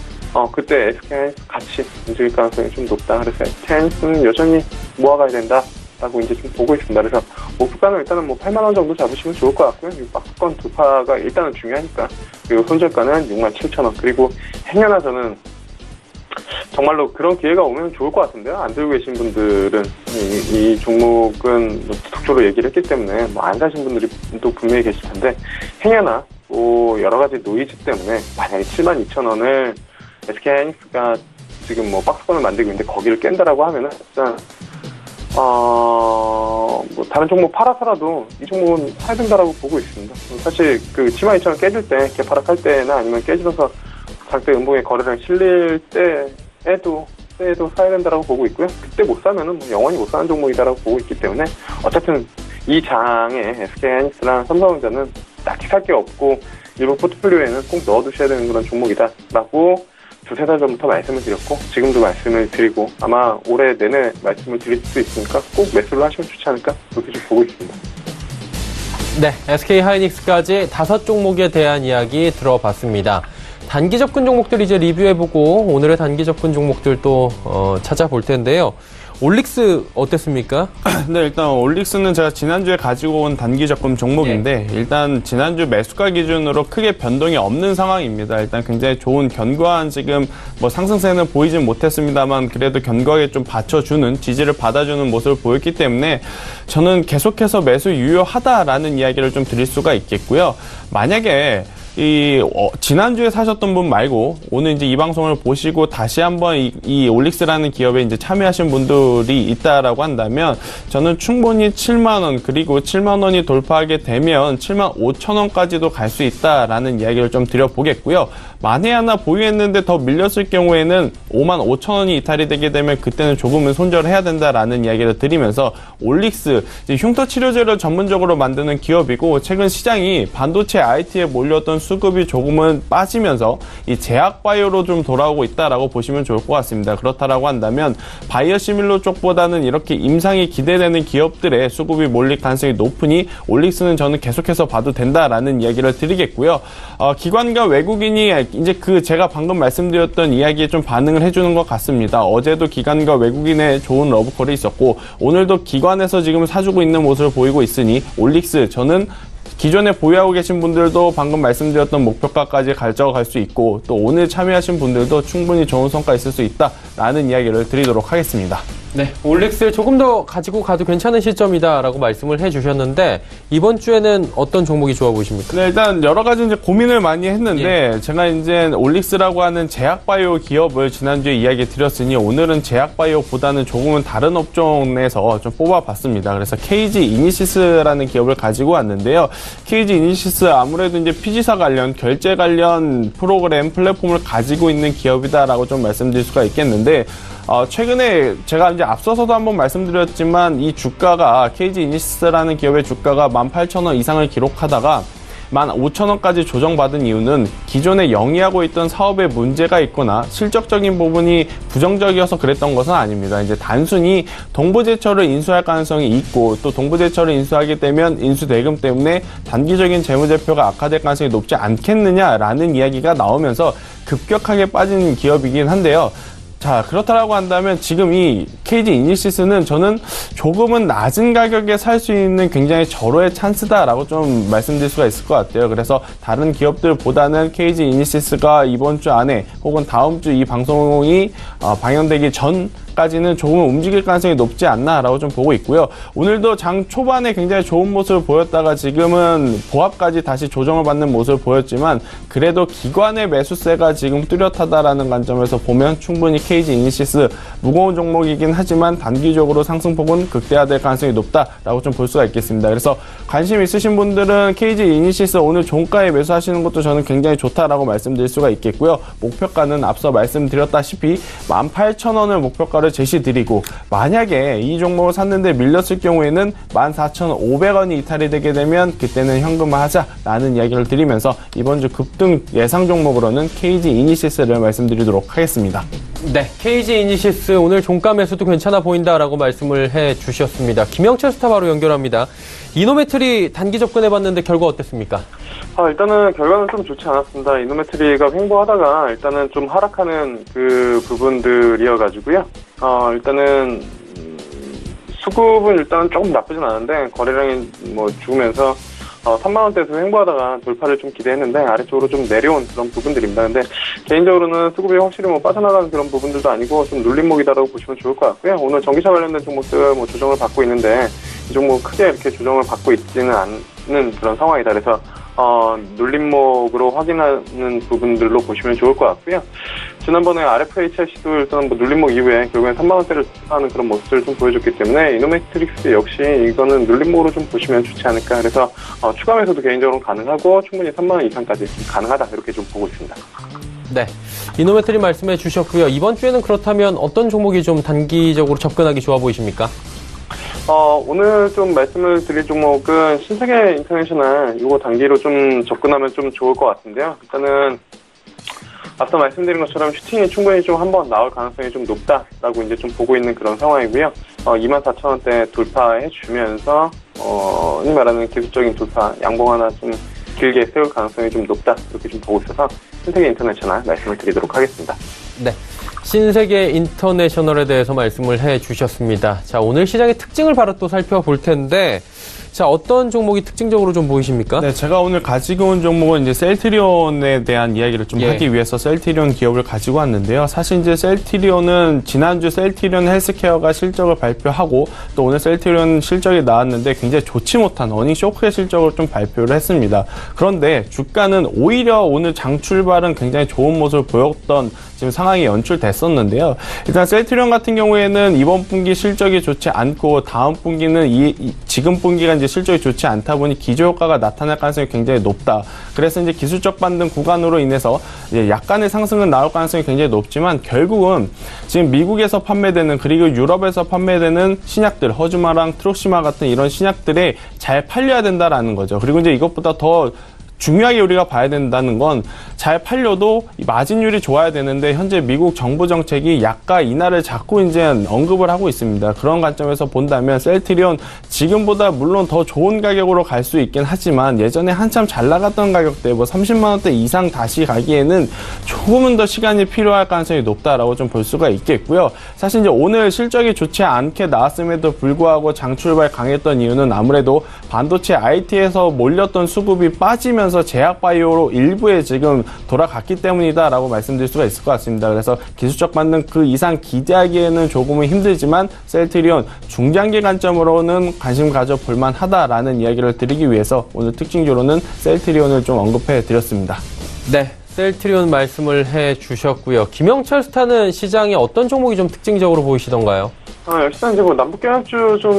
그때 SK하이닉스 같이 움직일 가능성이 좀 높다. 그래서 SK하이닉스는 여전히 모아가야 된다라고 이제 좀 보고 있습니다. 그래서 목표가는 일단은 뭐 8만 원 정도 잡으시면 좋을 것 같고요. 이 박스권 돌파가 일단은 중요하니까. 그리고 손절가는 67,000원. 그리고 행여나 저는 정말로 그런 기회가 오면 좋을 것 같은데요. 안 들고 계신 분들은 이 종목은 뭐 지속적으로 얘기를 했기 때문에 뭐 안 사신 분들이 또 분명히 계실 텐데 행여나 뭐 여러 가지 노이즈 때문에 만약에 72,000원을 SK하이닉스가 지금 뭐 박스권을 만들고 있는데 거기를 깬다라고 하면은 진짜 뭐 다른 종목 팔아서라도 이 종목은 사야 된다라고 보고 있습니다. 사실 그 72,000원 깨질 때 개파락할 때나 아니면 깨지면서 장대 음봉에 거래량 실릴 때에도 사야 된다라고 보고 있고요. 그때 못 사면은 뭐 영원히 못 사는 종목이다라고 보고 있기 때문에 어쨌든 이 장에 SK하이닉스랑 삼성전자는 딱히 살 게 없고 일부 포트폴리오에는 꼭 넣어두셔야 되는 그런 종목이다라고 두세 달 전부터 말씀을 드렸고 지금도 말씀을 드리고 아마 올해 내내 말씀을 드릴 수 있으니까 꼭 매수를 하시면 좋지 않을까 그렇게 좀 보고 있습니다. 네, SK하이닉스까지 5종목에 대한 이야기 들어봤습니다. 단기 접근 종목들 이제 리뷰해보고 오늘의 단기 접근 종목들 또 찾아볼 텐데요. 올릭스 어땠습니까? 네, 일단 올릭스는 제가 지난주에 가지고 온 단기 접근 종목인데 일단 지난주 매수가 기준으로 크게 변동이 없는 상황입니다. 일단 굉장히 좋은 견고한 지금 뭐 상승세는 보이진 못했습니다만 그래도 견고하게 좀 받쳐주는 지지를 받아주는 모습을 보였기 때문에 저는 계속해서 매수 유효하다라는 이야기를 좀 드릴 수가 있겠고요. 만약에 지난주에 사셨던 분 말고 오늘 이제 이 방송을 보시고 다시 한번 이 올릭스라는 기업에 이제 참여하신 분들이 있다라고 한다면 저는 충분히 7만원 그리고 7만원이 돌파하게 되면 7만 5천원까지도 갈 수 있다라는 이야기를 좀 드려보겠고요. 만에 하나 보유했는데 더 밀렸을 경우에는 5만 5천원이 이탈이 되게 되면 그때는 조금은 손절해야 된다라는 이야기를 드리면서 올릭스 흉터 치료제를 전문적으로 만드는 기업이고 최근 시장이 반도체 IT에 몰렸던 수급이 조금은 빠지면서 이 제약바이오로 좀 돌아오고 있다라고 보시면 좋을 것 같습니다. 그렇다라고 한다면 바이오시밀러 쪽보다는 이렇게 임상이 기대되는 기업들의 수급이 몰릴 가능성이 높으니 올릭스는 저는 계속해서 봐도 된다라는 이야기를 드리겠고요. 기관과 외국인이 이제 제가 방금 말씀드렸던 이야기에 좀 반응을 해주는 것 같습니다. 어제도 기관과 외국인의 좋은 러브콜이 있었고 오늘도 기관에서 지금 사주고 있는 모습을 보이고 있으니 올릭스 저는 기존에 보유하고 계신 분들도 방금 말씀드렸던 목표가까지 가져갈 수 있고 또 오늘 참여하신 분들도 충분히 좋은 성과 있을 수 있다라는 이야기를 드리도록 하겠습니다. 네, 올릭스 조금 더 가지고 가도 괜찮은 시점이다라고 말씀을 해주셨는데 이번 주에는 어떤 종목이 좋아 보이십니까? 네, 일단 여러 가지 이제 고민을 많이 했는데 제가 이제 올릭스라고 하는 제약바이오 기업을 지난주에 이야기 드렸으니 오늘은 제약바이오보다는 조금은 다른 업종에서 좀 뽑아봤습니다. 그래서 KG 이니시스라는 기업을 가지고 왔는데요. KG 이니시스 아무래도 이제 피지사 관련 결제 관련 프로그램 플랫폼을 가지고 있는 기업이다라고 좀 말씀드릴 수가 있겠는데. 최근에 제가 이제 앞서서도 한번 말씀드렸지만 이 주가가 KG 이니시스라는 기업의 주가가 18,000원 이상을 기록하다가 15,000원까지 조정받은 이유는 기존에 영위하고 있던 사업에 문제가 있거나 실적적인 부분이 부정적이어서 그랬던 것은 아닙니다. 이제 단순히 동부제철을 인수할 가능성이 있고 또 동부제철을 인수하게 되면 인수대금 때문에 단기적인 재무제표가 악화될 가능성이 높지 않겠느냐라는 이야기가 나오면서 급격하게 빠진 기업이긴 한데요. 자, 그렇다라고 한다면 지금 이 KG 이니시스는 저는 조금은 낮은 가격에 살 수 있는 굉장히 절호의 찬스다라고 좀 말씀드릴 수가 있을 것 같아요. 그래서 다른 기업들보다는 KG 이니시스가 이번 주 안에 혹은 다음 주 이 방송이 방영되기 전 때까지는 조금 움직일 가능성이 높지 않나라고 좀 보고 있고요. 오늘도 장 초반에 굉장히 좋은 모습을 보였다가 지금은 보합까지 다시 조정을 받는 모습을 보였지만 그래도 기관의 매수세가 지금 뚜렷하다라는 관점에서 보면 충분히 KG 이니시스 무거운 종목이긴 하지만 단기적으로 상승폭은 극대화될 가능성이 높다라고 좀 볼 수가 있겠습니다. 그래서 관심 있으신 분들은 KG 이니시스 오늘 종가에 매수하시는 것도 저는 굉장히 좋다라고 말씀드릴 수가 있겠고요. 목표가는 앞서 말씀드렸다시피 18,000원을 목표가를 제시드리고 만약에 이 종목을 샀는데 밀렸을 경우에는 14,500원이 이탈이 되게 되면 그때는 현금화하자라는 이야기를 드리면서 이번 주 급등 예상 종목으로는 KG 이니시스를 말씀드리도록 하겠습니다. 네, KG 이니시스 오늘 종가 매수도 괜찮아 보인다라고 말씀을 해주셨습니다. 김영철 스타 바로 연결합니다. 이노메트리 단기 접근해봤는데 결과 어땠습니까? 일단은 결과는 좀 좋지 않았습니다. 이노메트리가 횡보하다가 일단은 좀 하락하는 그 부분들이어가지고요. 일단은 수급은 일단은 조금 나쁘진 않은데 거래량이 뭐 죽으면서 3만원대에서 횡보하다가 돌파를 좀 기대했는데 아래쪽으로 좀 내려온 그런 부분들입니다. 근데 개인적으로는 수급이 확실히 뭐 빠져나가는 그런 부분들도 아니고 좀 눌림목이다라고 보시면 좋을 것 같고요. 오늘 전기차 관련된 종목들 뭐 조정을 받고 있는데 이 종목 크게 이렇게 조정을 받고 있지는 않는 그런 상황이다. 그래서 눌림목으로 확인하는 부분들로 보시면 좋을 것 같고요. 지난번에 RFHIC도 일단 뭐 눌림목 이후에 결국엔 3만원대를 하는 그런 모습들을 좀 보여줬기 때문에 이노메트릭스 역시 이거는 눌림목으로 좀 보시면 좋지 않을까. 그래서 추가 매수도 개인적으로 가능하고 충분히 3만원 이상까지 가능하다 이렇게 좀 보고 있습니다. 네, 이노메트리 말씀해 주셨고요. 이번 주에는 그렇다면 어떤 종목이 좀 단기적으로 접근하기 좋아 보이십니까? 오늘 좀 말씀을 드릴 종목은 신세계 인터내셔널 이거 단기로 좀 접근하면 좀 좋을 것 같은데요. 일단은 앞서 말씀드린 것처럼 슈팅이 충분히 좀 한번 나올 가능성이 좀 높다라고 이제 좀 보고 있는 그런 상황이고요. 24,000원대 돌파해 주면서 흔히 말하는 기술적인 돌파 양봉 하나 좀 길게 세울 가능성이 좀 높다 이렇게 좀 보고 있어서 신세계 인터내셔널 말씀을 드리도록 하겠습니다. 네, 신세계 인터내셔널에 대해서 말씀을 해주셨습니다. 자, 오늘 시장의 특징을 바로 또 살펴볼 텐데, 자, 어떤 종목이 특징적으로 좀 보이십니까? 네, 제가 오늘 가지고 온 종목은 이제 셀트리온에 대한 이야기를 좀 하기 위해서 셀트리온 기업을 가지고 왔는데요. 사실 이제 셀트리온은 지난주 셀트리온 헬스케어가 실적을 발표하고 또 오늘 셀트리온 실적이 나왔는데 굉장히 좋지 못한 어닝 쇼크의 실적을 좀 발표를 했습니다. 그런데 주가는 오히려 오늘 장 출발은 굉장히 좋은 모습을 보였던 지금 상황이 연출됐었는데요. 일단 셀트리온 같은 경우에는 이번 분기 실적이 좋지 않고 다음 분기는 지금 분기가 이제 실적이 좋지 않다 보니 기저효과가 나타날 가능성이 굉장히 높다. 그래서 이제 기술적 반등 구간으로 인해서 이제 약간의 상승은 나올 가능성이 굉장히 높지만 결국은 지금 미국에서 판매되는 그리고 유럽에서 판매되는 신약들, 허즈마랑 트록시마 같은 이런 신약들에 잘 팔려야 된다라는 거죠. 그리고 이제 이것보다 더 중요하게 우리가 봐야 된다는 건 잘 팔려도 마진율이 좋아야 되는데 현재 미국 정부 정책이 약가 인하를 자꾸 이제 언급을 하고 있습니다. 그런 관점에서 본다면 셀트리온 지금보다 물론 더 좋은 가격으로 갈 수 있긴 하지만 예전에 한참 잘 나갔던 가격대 뭐 30만 원대 이상 다시 가기에는 조금은 더 시간이 필요할 가능성이 높다라고 좀 볼 수가 있겠고요. 사실 이제 오늘 실적이 좋지 않게 나왔음에도 불구하고 장출발 강했던 이유는 아무래도 반도체 IT에서 몰렸던 수급이 빠지면서 제약바이오로 일부에 지금 돌아갔기 때문이다라고 말씀드릴 수가 있을 것 같습니다. 그래서 기술적 반등 그 이상 기대하기에는 조금은 힘들지만 셀트리온 중장기 관점으로는 관심 가져볼 만하다라는 이야기를 드리기 위해서 오늘 특징적으로는 셀트리온을 좀 언급해 드렸습니다. 네, 셀트리온 말씀을 해주셨고요. 김영철 스타는 시장에 어떤 종목이 좀 특징적으로 보이시던가요? 일단 이제 뭐 남북경합주 좀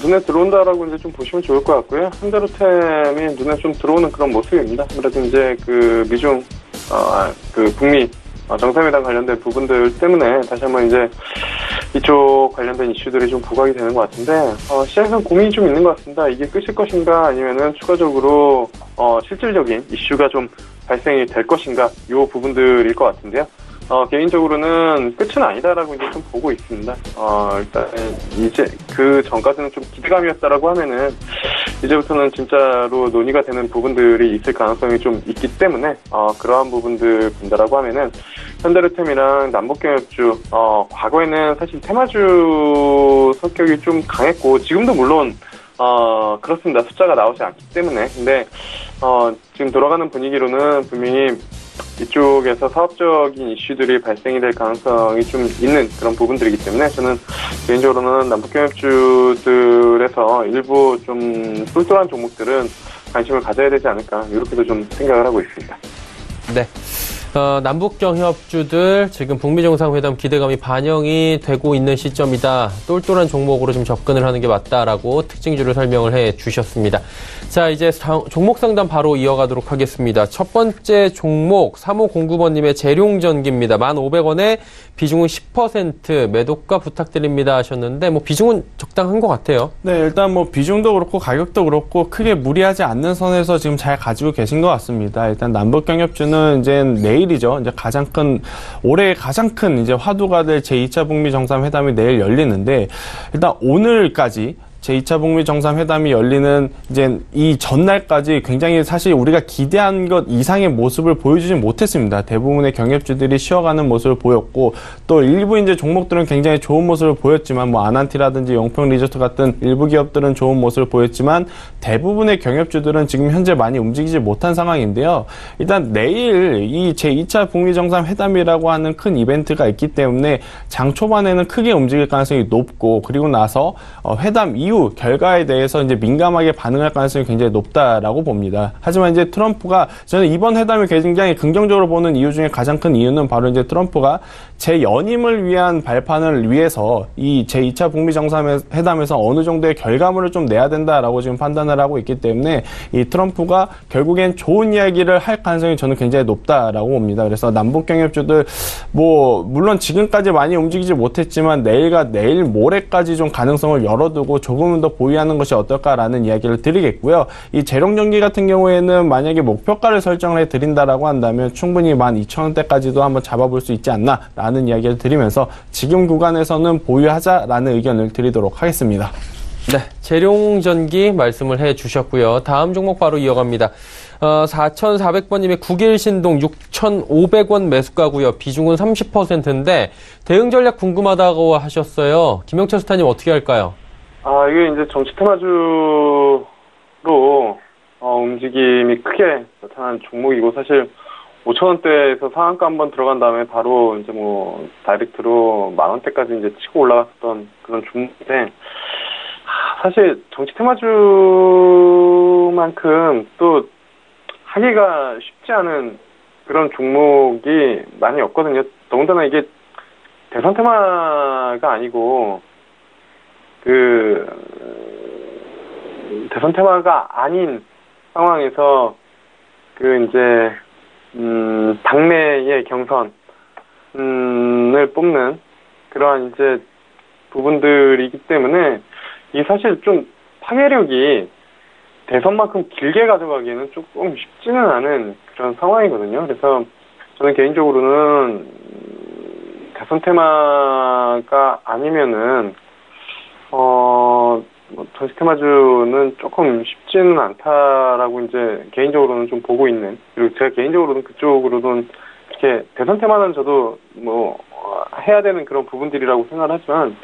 눈에 들어온다라고 이제 좀 보시면 좋을 것 같고요. 현대로템이 눈에 좀 들어오는 그런 모습입니다. 아무래도 이제 그 미중, 그 북미 정상회담 관련된 부분들 때문에 다시 한번 이제 이쪽 관련된 이슈들이 좀 부각이 되는 것 같은데, 시장에서는 고민이 좀 있는 것 같습니다. 이게 끝일 것인가 아니면은 추가적으로, 실질적인 이슈가 좀 발생이 될 것인가, 요 부분들일 것 같은데요. 개인적으로는 끝은 아니다라고 이제 좀 보고 있습니다. 일단, 이제 그 전까지는 좀 기대감이었다라고 하면은, 이제부터는 진짜로 논의가 되는 부분들이 있을 가능성이 좀 있기 때문에, 그러한 부분들 본다라고 하면은, 현대로템이랑 남북경협주, 과거에는 사실 테마주 성격이 좀 강했고, 지금도 물론, 그렇습니다. 숫자가 나오지 않기 때문에. 근데, 지금 돌아가는 분위기로는 분명히 이쪽에서 사업적인 이슈들이 발생이 될 가능성이 좀 있는 그런 부분들이기 때문에 저는 개인적으로는 남북경협주들에서 일부 좀 똘똘한 종목들은 관심을 가져야 되지 않을까 이렇게도 좀 생각을 하고 있습니다. 네. 남북경협주들 지금 북미 정상회담 기대감이 반영이 되고 있는 시점이다. 똘똘한 종목으로 좀 접근을 하는 게 맞다라고 특징주를 설명을 해 주셨습니다. 자, 이제 종목 상담 바로 이어가도록 하겠습니다. 첫 번째 종목 3509번님의 재룡전기입니다. 1,500원에 비중은 10% 매도가 부탁드립니다 하셨는데 뭐 비중은 적당한 것 같아요. 네, 일단 뭐 비중도 그렇고 가격도 그렇고 크게 무리하지 않는 선에서 지금 잘 가지고 계신 것 같습니다. 일단 남북경협주는 이제 내일이죠. 이제 올해 가장 큰 이제 화두가 될 제2차 북미 정상회담이 내일 열리는데 일단 오늘까지 제2차 북미 정상회담이 열리는 이제 이 전날까지 굉장히 사실 우리가 기대한 것 이상의 모습을 보여주지 못했습니다. 대부분의 경협주들이 쉬어가는 모습을 보였고 또 일부 이제 종목들은 굉장히 좋은 모습을 보였지만 뭐 아난티라든지 영평 리조트 같은 일부 기업들은 좋은 모습을 보였지만 대부분의 경협주들은 지금 현재 많이 움직이지 못한 상황인데요. 일단 내일 이 제2차 북미 정상회담이라고 하는 큰 이벤트가 있기 때문에 장 초반에는 크게 움직일 가능성이 높고 그리고 나서 회담 이후 결과에 대해서 이제 민감하게 반응할 가능성이 굉장히 높다라고 봅니다. 하지만 이제 트럼프가 저는 이번 회담을 굉장히 긍정적으로 보는 이유 중에 가장 큰 이유는 바로 이제 트럼프가 재연임을 위한 발판을 위해서 이 제2차 북미 정상회담에서 어느 정도의 결과물을 좀 내야 된다라고 지금 판단을 하고 있기 때문에 이 트럼프가 결국엔 좋은 이야기를 할 가능성이 저는 굉장히 높다라고 봅니다. 그래서 남북경협주들 뭐 물론 지금까지 많이 움직이지 못했지만 내일 모레까지 좀 가능성을 열어두고 조금은 더 보유하는 것이 어떨까라는 이야기를 드리겠고요. 이 재룡전기 같은 경우에는 만약에 목표가를 설정을 해드린다라고 한다면 충분히 12,000원대까지도 한번 잡아볼 수 있지 않나라는 이야기를 드리면서 지금 구간에서는 보유하자라는 의견을 드리도록 하겠습니다. 네, 재룡전기 말씀을 해 주셨고요. 다음 종목 바로 이어갑니다. 4,400번님의 국일신동 6,500원 매수가고요. 비중은 30%인데 대응 전략 궁금하다고 하셨어요. 김영철 스타님 어떻게 할까요? 이게 이제 정치 테마주로 움직임이 크게 나타난 종목이고 사실 5,000원대에서 상한가 한번 들어간 다음에 바로 이제 뭐 다이렉트로 10,000원대까지 이제 치고 올라갔던 그런 종목인데 사실 정치 테마주만큼 또 하기가 쉽지 않은 그런 종목이 많이 없거든요. 더군다나 이게 대선 테마가 아니고 대선 테마가 아닌 상황에서 이제 당내의 경선을 뽑는 그러한 이제 부분들이기 때문에 이 사실 좀 파괴력이 대선만큼 길게 가져가기에는 조금 쉽지는 않은 그런 상황이거든요. 그래서 저는 개인적으로는 대선 테마가 아니면은 정치 테마주는 조금 쉽지는 않다라고 이제 개인적으로는 좀 보고 있는, 그리고 제가 개인적으로는 그쪽으로는 이렇게 대선 테마는 저도 뭐 해야 되는 그런 부분들이라고 생각을 하지만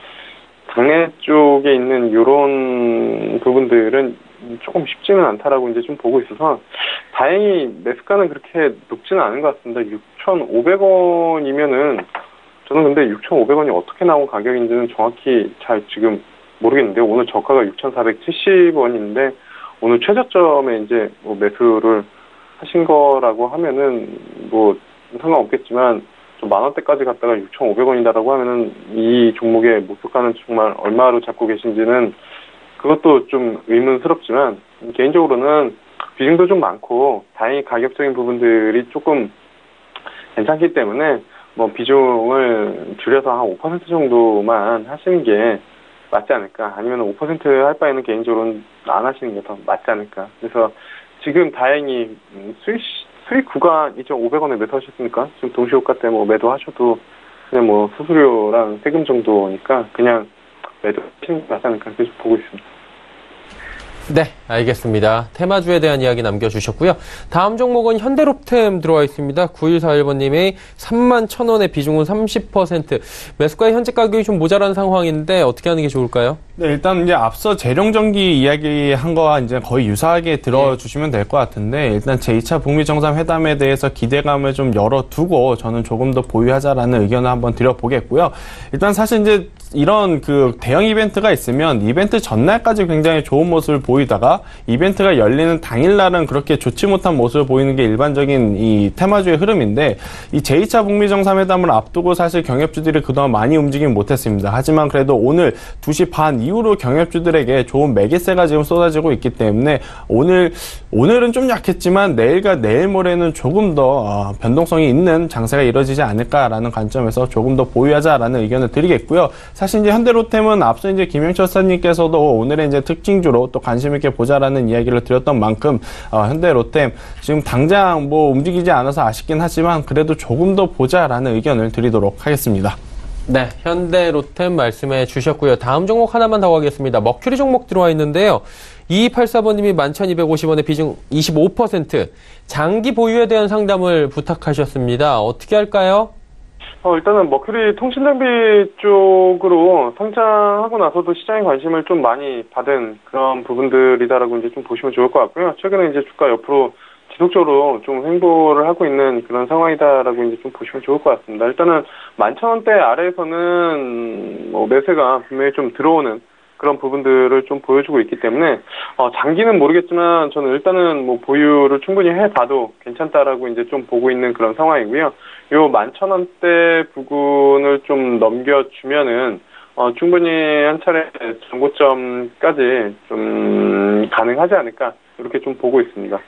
당내 쪽에 있는 이런 부분들은 조금 쉽지는 않다라고 이제 좀 보고 있어서 다행히 매수가는 그렇게 높지는 않은 것 같습니다. 6,500원이면은 저는 근데 6,500원이 어떻게 나온 가격인지는 정확히 잘 지금 모르겠는데 오늘 저가가 6,470원인데 오늘 최저점에 이제 뭐 매수를 하신 거라고 하면은 뭐 상관없겠지만 좀 10,000원대까지 갔다가 6,500원이다라고 하면은 이 종목의 목표가는 정말 얼마로 잡고 계신지는 그것도 좀 의문스럽지만 개인적으로는 비중도 좀 많고 다행히 가격적인 부분들이 조금 괜찮기 때문에 뭐 비중을 줄여서 한 5% 정도만 하시는 게 맞지 않을까. 아니면 5% 할 바에는 개인적으로는 안 하시는 게 더 맞지 않을까. 그래서 지금 다행히 수익 구간 2,500원에 매도하셨으니까 지금 동시효과 때 뭐 매도하셔도 그냥 뭐 수수료랑 세금 정도니까 그냥 매도하시는 게 맞지 않을까. 계속 보고 있습니다. 네, 알겠습니다. 테마주에 대한 이야기 남겨주셨고요. 다음 종목은 현대롭템 들어와 있습니다. 9141번님의 31,000원의 비중은 30%. 매수가의 현재 가격이 좀 모자란 상황인데 어떻게 하는 게 좋을까요? 네, 일단 이제 앞서 재룡전기 이야기한 거와 이제 거의 유사하게 들어주시면 될 것 같은데, 일단 제2차 북미 정상회담에 대해서 기대감을 좀 열어두고 저는 조금 더 보유하자라는 의견을 한번 드려보겠고요. 일단 사실 이제 이런 그 대형 이벤트가 있으면 이벤트 전날까지 굉장히 좋은 모습을 보이다가 이벤트가 열리는 당일날은 그렇게 좋지 못한 모습을 보이는 게 일반적인 이 테마주의 흐름인데, 이 제2차 북미 정상회담을 앞두고 사실 경협주들이 그동안 많이 움직이긴 못했습니다. 하지만 그래도 오늘 2시 반 이후로 경협주들에게 좋은 매개세가 지금 쏟아지고 있기 때문에 오늘은 좀 약했지만 내일과 내일 모레는 조금 더 변동성이 있는 장세가 이루어지지 않을까라는 관점에서 조금 더 보유하자라는 의견을 드리겠고요. 사실 이제 현대로템은 앞서 이제 김영철 사님께서도 오늘의 이제 특징주로 또 관심 있게 보자라는 이야기를 드렸던 만큼 현대로템 지금 당장 뭐 움직이지 않아서 아쉽긴 하지만 그래도 조금 더 보자라는 의견을 드리도록 하겠습니다. 네, 현대로템 말씀해 주셨고요. 다음 종목 하나만 더 가겠습니다. 머큐리 종목 들어와 있는데요. 2284번님이 11,250원의 비중 25%. 장기 보유에 대한 상담을 부탁하셨습니다. 어떻게 할까요? 일단은 머큐리 통신장비 쪽으로 상장하고 나서도 시장의 관심을 좀 많이 받은 그런 부분들이다라고 이제 좀 보시면 좋을 것 같고요. 최근에 이제 주가 옆으로 지속적으로 좀 횡보를 하고 있는 그런 상황이다라고 이제 좀 보시면 좋을 것 같습니다. 일단은 11,000원대 아래에서는 뭐 매세가 분명히 좀 들어오는 그런 부분들을 좀 보여주고 있기 때문에 장기는 모르겠지만 저는 일단은 뭐 보유를 충분히 해봐도 괜찮다라고 이제 좀 보고 있는 그런 상황이고요. 요 11,000원대 부근을 좀 넘겨주면은 충분히 한 차례 전고점까지 좀 가능하지 않을까 이렇게 좀 보고 있습니다.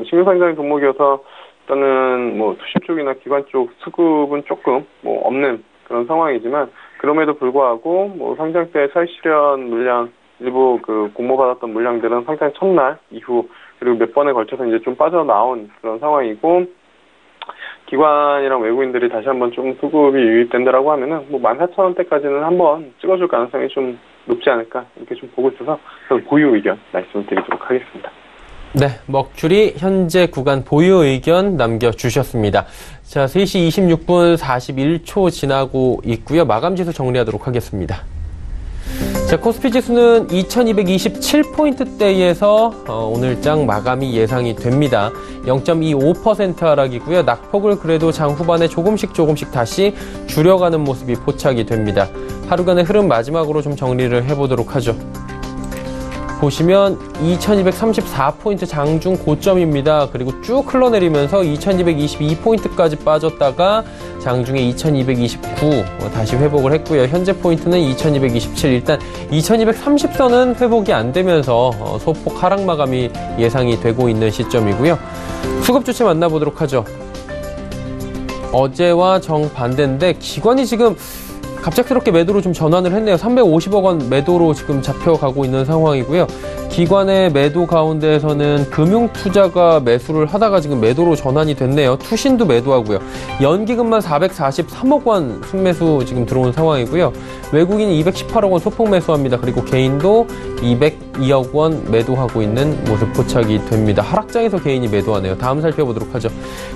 신규상장 종목이어서 일단은 뭐 투심 쪽이나 기관 쪽 수급은 조금 뭐 없는 그런 상황이지만 그럼에도 불구하고 뭐 상장 때 차익 실현 물량 일부 그 공모받았던 물량들은 상장 첫날 이후 그리고 몇 번에 걸쳐서 이제 좀 빠져나온 그런 상황이고 기관이랑 외국인들이 다시 한번 좀 수급이 유입된다라고 하면은 뭐 14,000원대까지는 한번 찍어줄 가능성이 좀 높지 않을까 이렇게 좀 보고 있어서 보유 의견 말씀을 드리도록 하겠습니다. 네, 머큐리 현재 구간 보유 의견 남겨주셨습니다. 자, 3시 26분 41초 지나고 있고요. 마감 지수 정리하도록 하겠습니다. 자, 코스피 지수는 2227포인트대에서 오늘장 마감이 예상이 됩니다. 0.25% 하락이고요. 낙폭을 그래도 장 후반에 조금씩 다시 줄여가는 모습이 포착이 됩니다. 하루간의 흐름 마지막으로 좀 정리를 해보도록 하죠. 보시면 2234포인트 장중 고점입니다. 그리고 쭉 흘러내리면서 2222포인트까지 빠졌다가 장중에 2229 다시 회복을 했고요. 현재 포인트는 2227. 일단 2230선은 회복이 안 되면서 소폭 하락 마감이 예상이 되고 있는 시점이고요. 수급 주체 만나보도록 하죠. 어제와 정반대인데 기관이 지금 갑작스럽게 매도로 좀 전환을 했네요. 350억 원 매도로 지금 잡혀가고 있는 상황이고요. 기관의 매도 가운데에서는 금융투자가 매수를 하다가 지금 매도로 전환이 됐네요. 투신도 매도하고요. 연기금만 443억 원 순매수 지금 들어온 상황이고요. 외국인이 218억 원 소폭 매수합니다. 그리고 개인도 202억 원 매도하고 있는 모습 포착이 됩니다. 하락장에서 개인이 매도하네요. 다음 살펴보도록 하죠.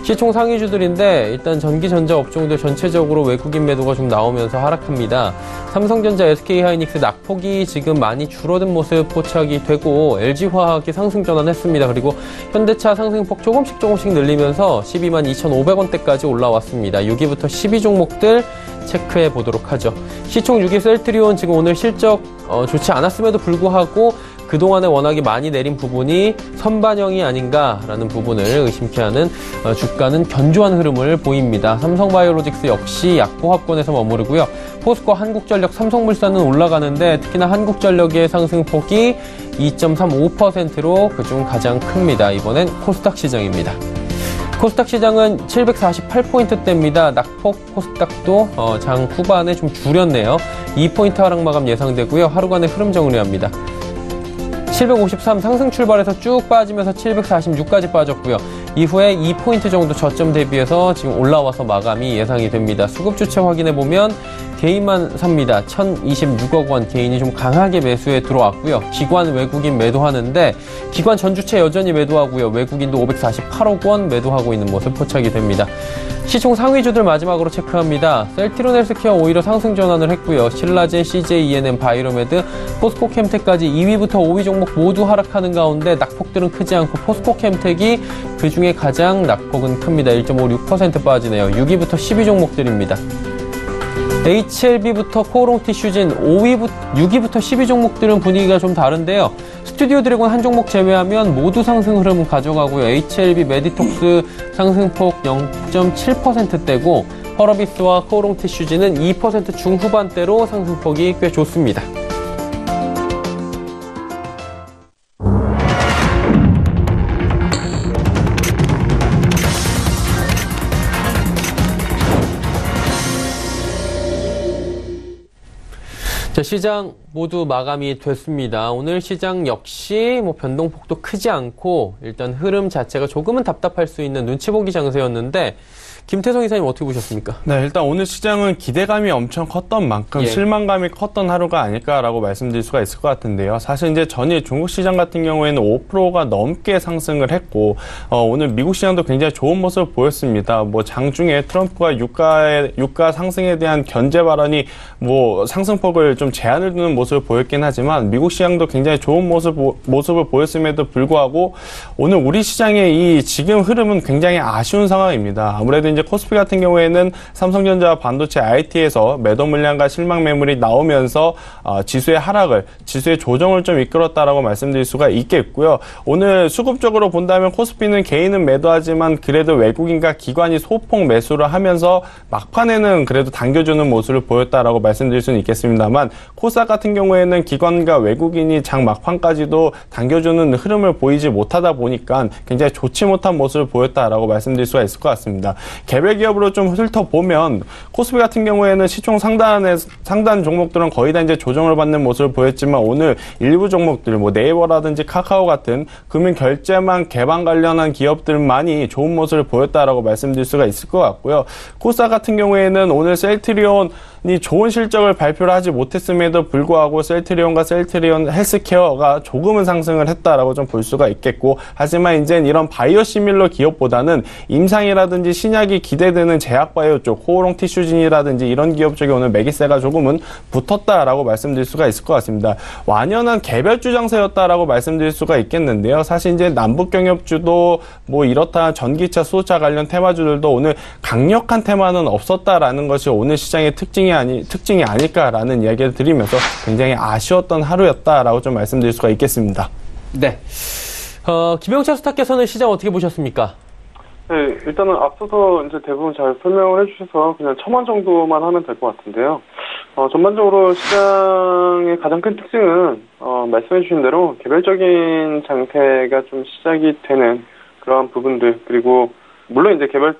시총 상위주들인데 일단 전기전자 업종들 전체적으로 외국인 매도가 좀 나오면서 하락합니다. 삼성전자, SK하이닉스 낙폭이 지금 많이 줄어든 모습 포착이 되고 LG화학이 상승 전환했습니다. 그리고 현대차 상승폭 조금씩 늘리면서 122,500원대까지 올라왔습니다. 6위부터 12종목들 체크해 보도록 하죠. 시총 6위 셀트리온 지금 오늘 실적 좋지 않았음에도 불구하고 그동안에 워낙에 많이 내린 부분이 선반영이 아닌가라는 부분을 의심케 하는 주가는 견조한 흐름을 보입니다. 삼성바이오로직스 역시 약보합권에서 머무르고요. 포스코, 한국전력, 삼성물산은 올라가는데 특히나 한국전력의 상승폭이 2.35%로 그중 가장 큽니다. 이번엔 코스닥 시장입니다. 코스닥 시장은 748포인트대입니다. 낙폭 코스닥도 장 후반에 좀 줄였네요. 2포인트 하락 마감 예상되고요. 하루간의 흐름 정리합니다. 753 상승 출발해서 쭉 빠지면서 746까지 빠졌고요. 이후에 2포인트 정도 저점 대비해서 지금 올라와서 마감이 예상이 됩니다. 수급 주체 확인해보면 개인만 삽니다. 1,026억 원 개인이 좀 강하게 매수에 들어왔고요. 기관 외국인 매도하는데 기관 전주체 여전히 매도하고요. 외국인도 548억 원 매도하고 있는 모습 포착이 됩니다. 시총 상위주들 마지막으로 체크합니다. 셀트리온 헬스케어 오히려 상승 전환을 했고요. 신라젠, CJ ENM, 바이로메드, 포스코캠텍까지 2위부터 5위 종목 모두 하락하는 가운데 낙폭들은 크지 않고 포스코캠텍이 그중에 가장 낙폭은 큽니다. 1.56% 빠지네요. 6위부터 10위 종목들입니다. HLB부터 코오롱티슈진 6위부터 10위 종목들은 분위기가 좀 다른데요. 스튜디오 드래곤 한 종목 제외하면 모두 상승 흐름 가져가고요. HLB 메디톡스 상승폭 0.7%대고 펄어비스와 코오롱티슈진은 2% 중후반대로 상승폭이 꽤 좋습니다. 자, 시장 모두 마감이 됐습니다. 오늘 시장 역시 변동폭도 크지 않고 일단 흐름 자체가 조금은 답답할 수 있는 눈치 보기 장세였는데 김태성 이사님 어떻게 보셨습니까? 네, 일단 오늘 시장은 기대감이 엄청 컸던 만큼 실망감이 컸던 하루가 아닐까라고 말씀드릴 수가 있을 것 같은데요. 사실 이제 전일 중국 시장 같은 경우에는 5%가 넘게 상승을 했고 오늘 미국 시장도 굉장히 좋은 모습을 보였습니다. 장중에 트럼프가 유가 상승에 대한 견제 발언이 상승폭을 좀 제한을 두는 모습을 보였긴 하지만 미국 시장도 굉장히 좋은 모습을 보였음에도 불구하고 오늘 우리 시장의 이 지금 흐름은 굉장히 아쉬운 상황입니다. 아무래도 이제 코스피 같은 경우에는 삼성전자 반도체 IT에서 매도 물량과 실망 매물이 나오면서 지수의 조정을 좀 이끌었다라고 말씀드릴 수가 있겠고요. 오늘 수급적으로 본다면 코스피는 개인은 매도하지만 그래도 외국인과 기관이 소폭 매수를 하면서 막판에는 그래도 당겨주는 모습을 보였다라고 말씀드릴 수는 있겠습니다만 코스닥 같은 경우에는 기관과 외국인이 장 막판까지도 당겨주는 흐름을 보이지 못하다 보니까 굉장히 좋지 못한 모습을 보였다라고 말씀드릴 수가 있을 것 같습니다. 개별 기업으로 좀 훑어보면 코스피 같은 경우에는 시총 상단 종목들은 거의 다 이제 조정을 받는 모습을 보였지만 오늘 일부 종목들 네이버라든지 카카오 같은 금융 결제망 개방 관련한 기업들만이 좋은 모습을 보였다라고 말씀드릴 수가 있을 것 같고요. 코스닥 같은 경우에는 오늘 셀트리온이 좋은 실적을 발표를 하지 못했음에도 불구하고 셀트리온과 셀트리온 헬스케어가 조금은 상승을 했다라고 좀 볼 수가 있겠고 하지만 이제 이런 바이오시밀러 기업보다는 임상이라든지 신약이 기대되는 제약바이오 쪽 코오롱티슈진이라든지 이런 기업 쪽에 오늘 매기세가 조금은 붙었다라고 말씀드릴 수가 있을 것 같습니다. 완연한 개별주 장세였다라고 말씀드릴 수가 있겠는데요. 사실 이제 남북경협주도 이렇다 전기차, 수소차 관련 테마주들도 오늘 강력한 테마는 없었다라는 것이 오늘 시장의 특징이 아닐까라는 이야기를 드리면서 굉장히 아쉬웠던 하루였다라고 좀 말씀드릴 수가 있겠습니다. 네. 김영철 스타께서는 시장 어떻게 보셨습니까? 네, 일단은 앞서서 이제 대부분 잘 설명을 해주셔서 그냥 첨언 정도만 하면 될 것 같은데요. 전반적으로 시장의 가장 큰 특징은 말씀해주신 대로 개별적인 장세가 좀 시작이 되는 그러한 부분들, 그리고 물론 이제 개별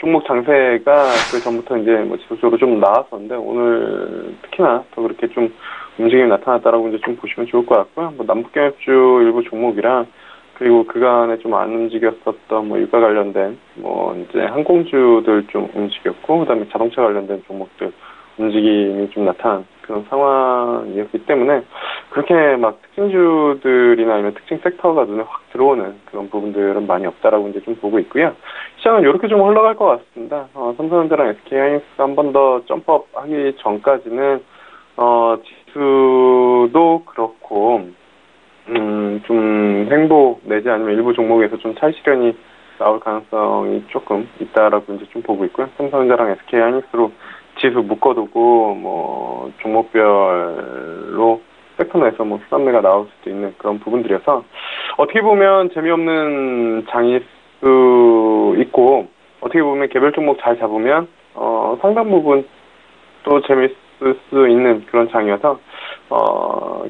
종목 장세가 그 전부터 이제 지속적으로 좀 나왔었는데 오늘 특히나 더 그렇게 좀 움직임이 나타났다라고 이제 좀 보시면 좋을 것 같고요. 남북경협주 일부 종목이랑 그리고 그간에 좀 안 움직였었던 유가 관련된 이제 항공주들 좀 움직였고 그다음에 자동차 관련된 종목들 움직임이 좀 나타난 그런 상황이었기 때문에 그렇게 특징주들이나 아니면 특징 섹터가 눈에 확 들어오는 그런 부분들은 많이 없다라고 이제 좀 보고 있고요. 시장은 이렇게 좀 흘러갈 것 같습니다. 삼성전자랑 SK하이닉스가 한 번 더 점프업 하기 전까지는 지수도 그렇고 좀 횡보 내지 아니면 일부 종목에서 좀 차익 실현이 나올 가능성이 조금 있다라고 이제 좀 보고 있고요. 삼성전자랑 SK하이닉스로 지수 묶어두고 종목별로 섹터 내에서 수단매가 나올 수도 있는 그런 부분들이어서 어떻게 보면 재미없는 장일 수 있고 어떻게 보면 개별 종목 잘 잡으면 상당 부분 또 재미있을 수 있는 그런 장이어서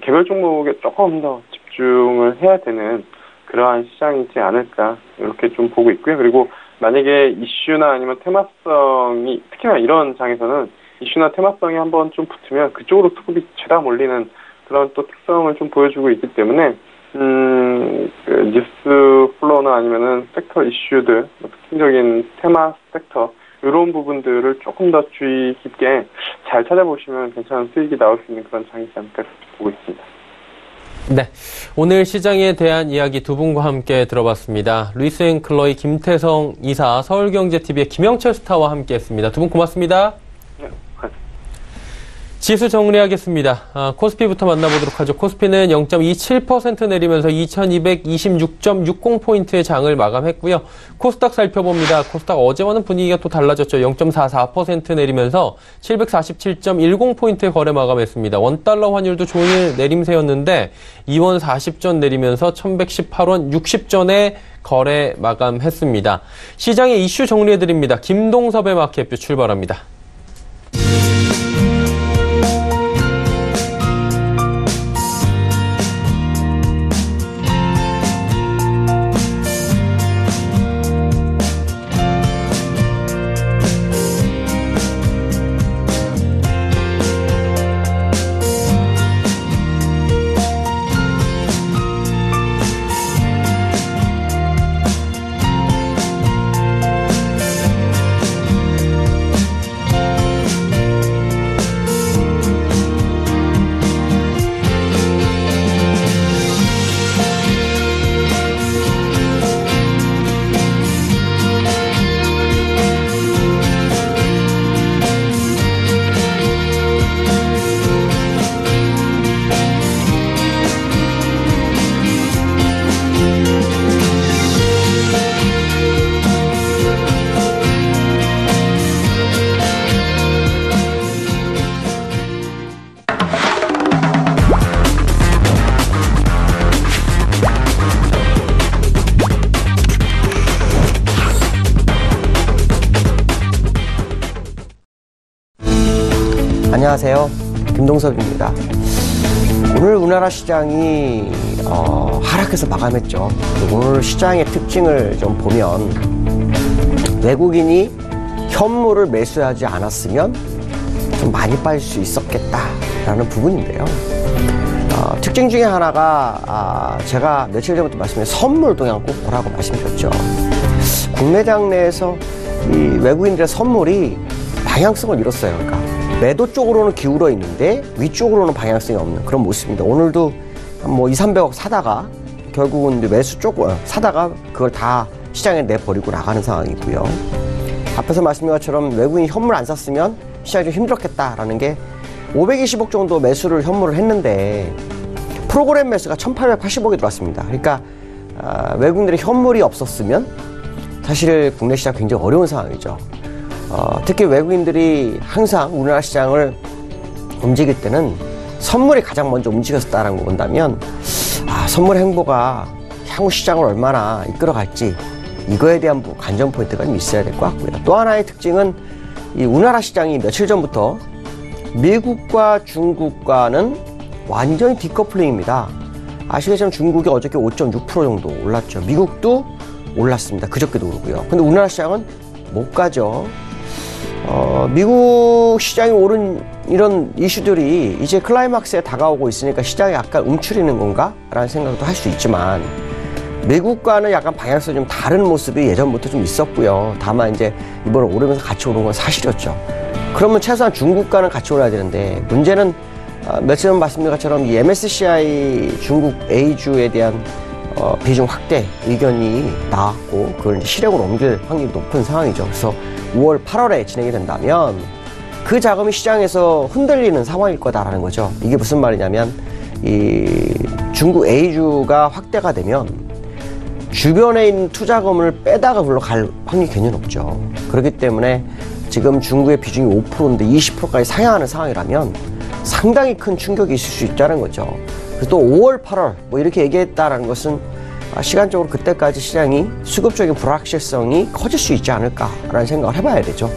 개별 종목에 조금 더 집중을 해야 되는 그러한 시장이지 않을까 이렇게 좀 보고 있고요. 그리고 만약에 이슈나 아니면 테마성이 특히나 이런 장에서는 이슈나 테마성이 한번 좀 붙으면 그쪽으로 수급이 죄다 몰리는 그런 또 특성을 좀 보여주고 있기 때문에 뉴스 플로우나 아니면은 섹터 이슈들 특징적인 테마 섹터 이런 부분들을 조금 더 주의 깊게 잘 찾아보시면 괜찮은 수익이 나올 수 있는 그런 장이지 않을까 보고 있습니다. 네, 오늘 시장에 대한 이야기 두 분과 함께 들어봤습니다. 루이스 앤 클러의 김태성 이사, 서울경제TV의 김영철 스타와 함께했습니다. 두 분 고맙습니다. 네. 지수 정리하겠습니다. 코스피부터 만나보도록 하죠. 코스피는 0.27% 내리면서 2226.60포인트의 장을 마감했고요. 코스닥 살펴봅니다. 코스닥 어제와는 분위기가 또 달라졌죠. 0.44% 내리면서 747.10포인트의 거래 마감했습니다. 원달러 환율도 종일 내림세였는데 2원 40전 내리면서 1118원 60전에 거래 마감했습니다. 시장의 이슈 정리해드립니다. 김동섭의 마켓뷰 출발합니다. 안녕하세요. 김동섭입니다. 오늘 우리나라 시장이 하락해서 마감했죠. 오늘 시장의 특징을 좀 보면 외국인이 현물을 매수하지 않았으면 좀 많이 빠질 수 있었겠다라는 부분인데요. 특징 중에 하나가 제가 며칠 전부터 말씀드린 선물 동향 꼭 보라고 말씀드렸죠. 국내장 내에서 이 외국인들의 선물이 방향성을 잃었어요. 그러니까 매도 쪽으로는 기울어 있는데 위쪽으로는 방향성이 없는 그런 모습입니다. 오늘도 뭐 200~300억 사다가 결국은 매수 쪽 사다가 그걸 다 시장에 내버리고 나가는 상황이고요. 앞에서 말씀드린 것처럼 외국인이 현물 안 샀으면 시장이 좀 힘들었겠다라는 게 520억 정도 매수를 현물을 했는데 프로그램 매수가 1880억이 들어왔습니다. 그러니까 외국인들의 현물이 없었으면 사실 국내 시장 굉장히 어려운 상황이죠. 특히 외국인들이 항상 우리나라 시장을 움직일 때는 선물이 가장 먼저 움직였다는 거 본다면 선물 행보가 향후 시장을 얼마나 이끌어갈지 이거에 대한 관전 포인트가 좀 있어야 될 것 같고요. 또 하나의 특징은 이 우리나라 시장이 며칠 전부터 미국과 중국과는 완전히 디커플링입니다. 아시겠지만 중국이 어저께 5.6% 정도 올랐죠. 미국도 올랐습니다. 그저께도 오르고요. 근데 우리나라 시장은 못 가죠. 미국 시장이 오른 이런 이슈들이 이제 클라이막스에 다가오고 있으니까 시장이 약간 움츠리는 건가? 라는 생각도 할 수 있지만 미국과는 약간 방향성이 좀 다른 모습이 예전부터 좀 있었고요. 다만 이제 이번에 오르면서 같이 오른 건 사실이었죠. 그러면 최소한 중국과는 같이 올라야 되는데 문제는 며칠 전 말씀드린 것처럼 이 MSCI 중국 A주에 대한 비중 확대 의견이 나왔고 그걸 이제 실행으로 옮길 확률이 높은 상황이죠. 그래서 5월, 8월에 진행이 된다면 그 자금이 시장에서 흔들리는 상황일 거다라는 거죠. 이게 무슨 말이냐면 이 중국 A주가 확대가 되면 주변에 있는 투자금을 빼다가 물러 갈 확률이 굉장히 높죠. 그렇기 때문에 지금 중국의 비중이 5%인데 20%까지 상향하는 상황이라면 상당히 큰 충격이 있을 수 있다는 거죠. 그래서 또 5월, 8월 뭐 이렇게 얘기했다라는 것은 시간적으로 그때까지 시장이 수급적인 불확실성이 커질 수 있지 않을까라는 생각을 해봐야 되죠.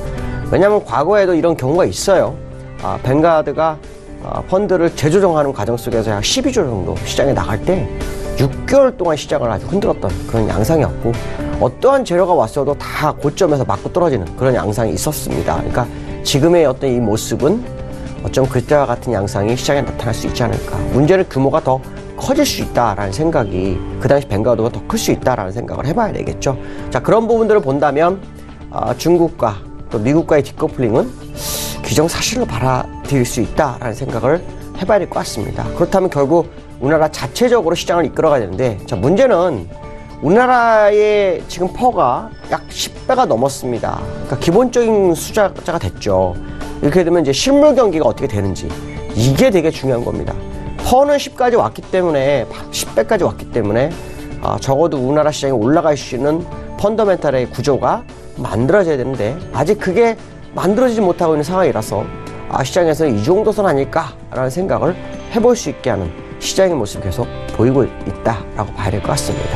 왜냐하면 과거에도 이런 경우가 있어요. 뱅가드가 펀드를 재조정하는 과정 속에서 약 12조 정도 시장에 나갈 때 6개월 동안 시장을 아주 흔들었던 그런 양상이었고 어떠한 재료가 왔어도 다 고점에서 맞고 떨어지는 그런 양상이 있었습니다. 그러니까 지금의 어떤 이 모습은 어쩜 그때와 같은 양상이 시장에 나타날 수 있지 않을까. 문제는 규모가 더 커질 수 있다라는 생각이 그 당시 뱅가드가 더 클 수 있다라는 생각을 해봐야 되겠죠. 자, 그런 부분들을 본다면 중국과 또 미국과의 디커플링은 기정사실로 받아들일 수 있다라는 생각을 해봐야 될 것 같습니다. 그렇다면 결국 우리나라 자체적으로 시장을 이끌어가야 되는데, 자, 문제는 우리나라의 지금 퍼가 약 10배가 넘었습니다. 그러니까 기본적인 숫자가 됐죠. 이렇게 되면 이제 실물 경기가 어떻게 되는지, 이게 되게 중요한 겁니다. 퍼는 10까지 왔기 때문에, 10배까지 왔기 때문에 적어도 우리나라 시장이 올라갈 수 있는 펀더멘탈의 구조가 만들어져야 되는데, 아직 그게 만들어지지 못하고 있는 상황이라서 시장에서는 이 정도 선 아닐까라는 생각을 해볼 수 있게 하는 시장의 모습이 계속 보이고 있다라고 봐야 될 것 같습니다.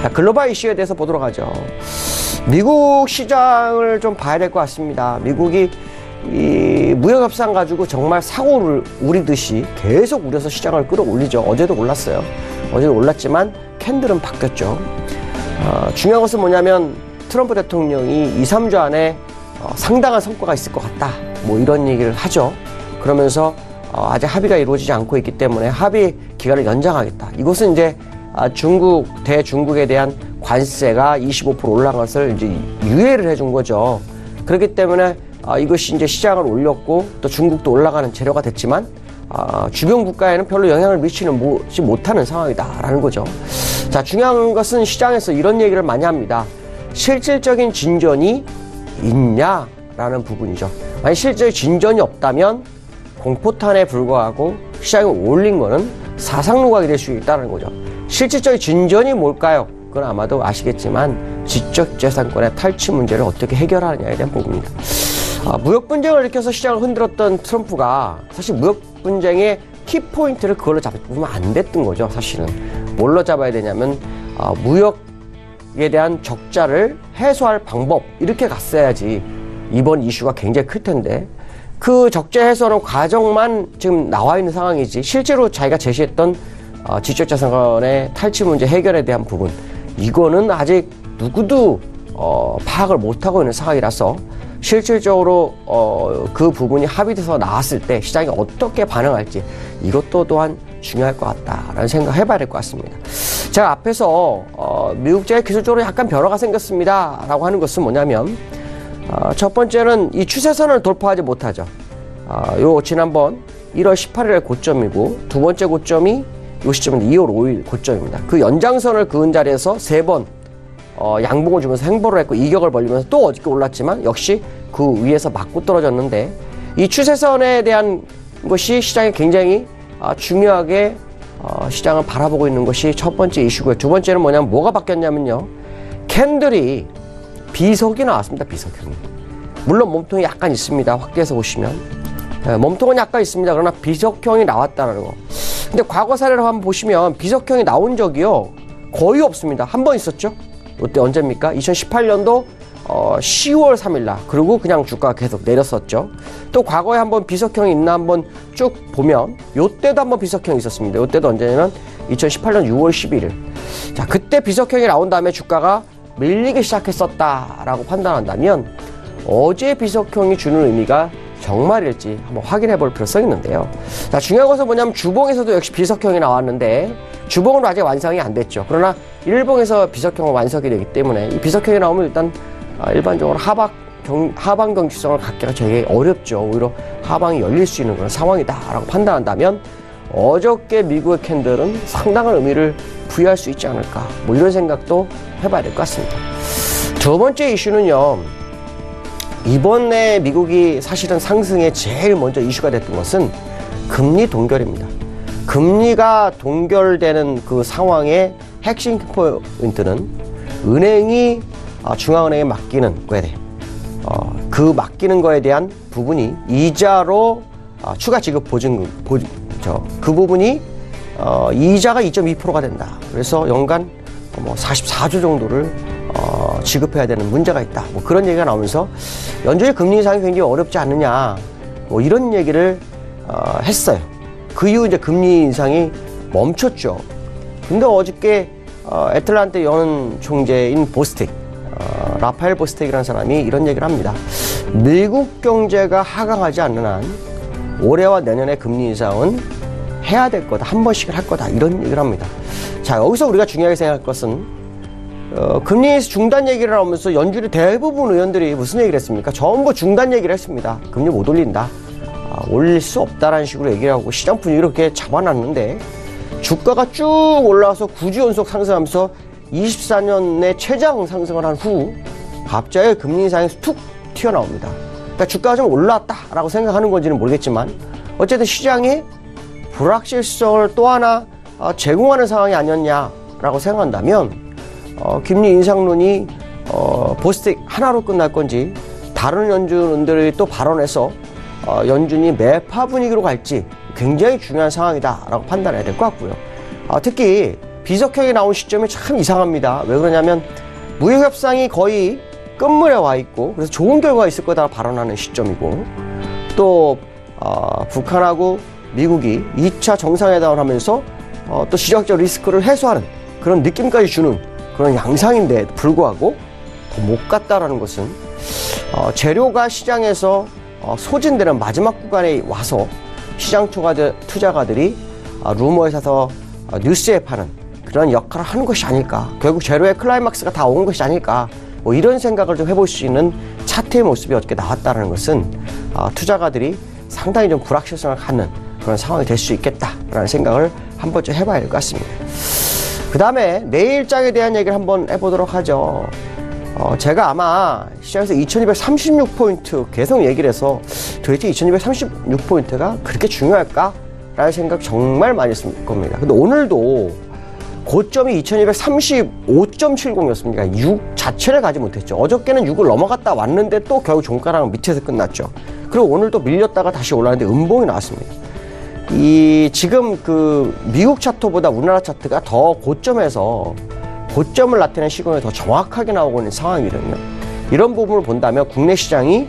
자, 글로벌 이슈에 대해서 보도록 하죠. 미국 시장을 좀 봐야 될 것 같습니다. 미국이 이 무역협상 가지고 정말 사고를 우리듯이 계속 우려서 시장을 끌어올리죠. 어제도 올랐어요. 어제도 올랐지만 캔들은 바뀌었죠. 중요한 것은 뭐냐면 트럼프 대통령이 2, 3주 안에 상당한 성과가 있을 것 같다, 뭐 이런 얘기를 하죠. 그러면서 아직 합의가 이루어지지 않고 있기 때문에 합의 기간을 연장하겠다. 이것은 이제 대중국에 대한 관세가 25% 올라간 것을 이제 유예를 해준 거죠. 그렇기 때문에 이것이 이제 시장을 올렸고 또 중국도 올라가는 재료가 됐지만 주변 국가에는 별로 영향을 미치지 못하는 상황이다라는 거죠. 자, 중요한 것은 시장에서 이런 얘기를 많이 합니다. 실질적인 진전이 있냐라는 부분이죠. 만약 실질적인 진전이 없다면 공포탄에 불과하고 시장이 올린 거는 사상누각이 될 수 있다는 거죠. 실질적인 진전이 뭘까요? 그건 아마도 아시겠지만 지적재산권의 탈취 문제를 어떻게 해결하느냐에 대한 부분입니다. 무역 분쟁을 일으켜서 시장을 흔들었던 트럼프가 사실 무역 분쟁의 키포인트를 그걸로 잡으면 안 됐던 거죠. 사실은 뭘로 잡아야 되냐면 무역에 대한 적자를 해소할 방법, 이렇게 갔어야지 이번 이슈가 굉장히 클 텐데, 그 적자 해소하는 과정만 지금 나와 있는 상황이지 실제로 자기가 제시했던 지적재산권의 탈취 문제 해결에 대한 부분, 이거는 아직 누구도 파악을 못하고 있는 상황이라서 실질적으로 그 부분이 합의돼서 나왔을 때 시장이 어떻게 반응할지, 이것도 또한 중요할 것 같다라는 생각 해봐야 될 것 같습니다. 제가 앞에서 미국제가 기술적으로 약간 변화가 생겼습니다 라고 하는 것은 뭐냐면, 첫 번째는 이 추세선을 돌파하지 못하죠. 요 지난번 1월 18일의 고점이고, 두 번째 고점이 요 시점은 2월 5일 고점입니다. 그 연장선을 그은 자리에서 3번 양봉을 주면서 행보를 했고 이격을 벌리면서 또 어저께 올랐지만 역시 그 위에서 맞고 떨어졌는데, 이 추세선에 대한 것이 시장에 굉장히 중요하게 시장을 바라보고 있는 것이 첫 번째 이슈고요. 두 번째는 뭐냐면, 뭐가 바뀌었냐면요, 캔들이 비석이 나왔습니다. 비석형이. 물론 몸통이 약간 있습니다. 확대해서 보시면 몸통은 약간 있습니다. 그러나 비석형이 나왔다는 거. 근데 과거 사례를 한번 보시면 비석형이 나온 적이요 거의 없습니다. 한 번 있었죠. 이때 언제입니까? 2018년도 10월 3일날. 그리고 그냥 주가가 계속 내렸었죠. 또 과거에 한번 비석형이 있나 한번 쭉 보면 요때도 한번 비석형이 있었습니다. 요때도 언제냐면 2018년 6월 11일. 자, 그때 비석형이 나온 다음에 주가가 밀리기 시작했었다라고 판단한다면 어제 비석형이 주는 의미가 정말일지 한번 확인해 볼 필요성이 있는데요. 자, 중요한 것은 뭐냐면 주봉에서도 역시 비석형이 나왔는데 주봉은 아직 완성이 안 됐죠. 그러나 일봉에서 비석형은 완성이 되기 때문에 이 비석형이 나오면 일단 일반적으로 하방 경직성을 갖기가 되게 어렵죠. 오히려 하방이 열릴 수 있는 그런 상황이다라고 판단한다면 어저께 미국의 캔들은 상당한 의미를 부여할 수 있지 않을까, 뭐 이런 생각도 해봐야 될 것 같습니다. 두 번째 이슈는요, 이번에 미국이 사실은 상승에 제일 먼저 이슈가 됐던 것은 금리 동결입니다. 금리가 동결되는 그 상황의 핵심 포인트는 은행이 중앙은행에 맡기는 거에 대해 그 맡기는 거에 대한 부분이 이자로 추가 지급 보증금 그 부분이 이자가 2.2%가 된다. 그래서 연간 44조 정도를 지급해야 되는 문제가 있다. 뭐 그런 얘기가 나오면서 연준의 금리 인상이 굉장히 어렵지 않느냐, 뭐 이런 얘기를 했어요. 그 이후 이제 금리 인상이 멈췄죠. 근데 어저께 애틀란타 연은 총재인 보스텍, 라파엘 보스텍이라는 사람이 이런 얘기를 합니다. 미국 경제가 하강하지 않는 한 올해와 내년에 금리 인상은 해야 될 거다. 한 번씩은 할 거다. 이런 얘기를 합니다. 자, 여기서 우리가 중요하게 생각할 것은 금리 중단 얘기를 하면서 연준의 대부분 의원들이 무슨 얘기를 했습니까? 전부 중단 얘기를 했습니다. 금리 못 올린다. 올릴 수 없다라는 식으로 얘기를 하고 시장 분위기를 이렇게 잡아놨는데 주가가 쭉 올라와서 9주 연속 상승하면서 24년 내 최장 상승을 한 후 갑자기 금리 인상이 툭 튀어나옵니다. 그러니까 주가가 좀 올라왔다라고 생각하는 건지는 모르겠지만 어쨌든 시장이 불확실성을 또 하나 제공하는 상황이 아니었냐라고 생각한다면 금리 인상론이 보스틱 하나로 끝날 건지 다른 연준들이 또 발언해서 연준이 매파 분위기로 갈지 굉장히 중요한 상황이다라고 판단해야 될 것 같고요. 특히 비석형이 나온 시점이 참 이상합니다. 왜 그러냐면 무역협상이 거의 끝물에 와 있고 그래서 좋은 결과가 있을 거다 발언하는 시점이고 또 북한하고 미국이 2차 정상회담을 하면서 또 지정학적 리스크를 해소하는 그런 느낌까지 주는 그런 양상인데 불구하고 더 못 갔다라는 것은 재료가 시장에서 소진되는 마지막 구간에 와서 시장 투자가들이 루머에 사서 뉴스에 파는 그런 역할을 하는 것이 아닐까. 결국 재료의 클라이막스가 다 온 것이 아닐까. 뭐 이런 생각을 좀 해볼 수 있는 차트의 모습이 어떻게 나왔다는 것은 투자가들이 상당히 좀 불확실성을 갖는 그런 상황이 될 수 있겠다라는 생각을 한 번쯤 해봐야 될 것 같습니다. 그 다음에 내일장에 대한 얘기를 한번 해보도록 하죠. 제가 아마 시장에서 2236포인트 계속 얘기를 해서 도대체 2236포인트가 그렇게 중요할까? 라는 생각 정말 많이 했을 겁니다. 근데 오늘도 고점이 2235.70이었습니다. 6 자체를 가지 못했죠. 어저께는 6을 넘어갔다 왔는데 또 결국 종가랑 밑에서 끝났죠. 그리고 오늘 또 밀렸다가 다시 올라왔는데 음봉이 나왔습니다. 지금 그 미국 차트보다 우리나라 차트가 더 고점에서 고점을 나타내는 시간이 더 정확하게 나오고 있는 상황이거든요. 이런 부분을 본다면 국내 시장이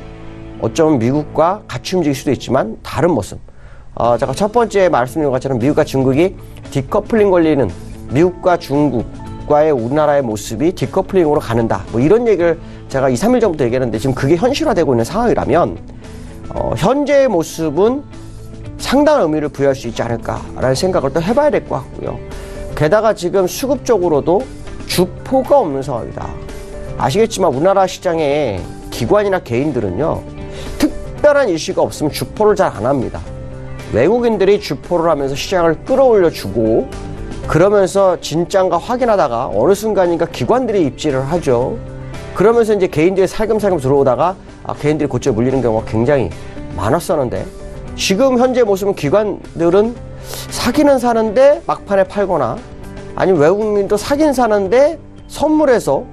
어쩌면 미국과 같이 움직일 수도 있지만 다른 모습. 제가 첫 번째 말씀드린 것처럼 미국과 중국이 디커플링 걸리는 미국과 중국과의 우리나라의 모습이 디커플링으로 가는다. 뭐 이런 얘기를 제가 2, 3일 전부터 얘기했는데 지금 그게 현실화되고 있는 상황이라면 현재의 모습은 상당한 의미를 부여할 수 있지 않을까라는 생각을 또 해봐야 될 것 같고요. 게다가 지금 수급적으로도 주포가 없는 상황이다. 아시겠지만 우리나라 시장에 기관이나 개인들은요. 특별한 이슈가 없으면 주포를 잘 안 합니다. 외국인들이 주포를 하면서 시장을 끌어올려주고 그러면서 진짠가 확인하다가 어느 순간인가 기관들이 입지를 하죠. 그러면서 이제 개인들이 살금살금 들어오다가 개인들이 고점에 물리는 경우가 굉장히 많았었는데 지금 현재 모습은 기관들은 사기는 사는데 막판에 팔거나 아니면 외국인도 사긴 사는데 선물해서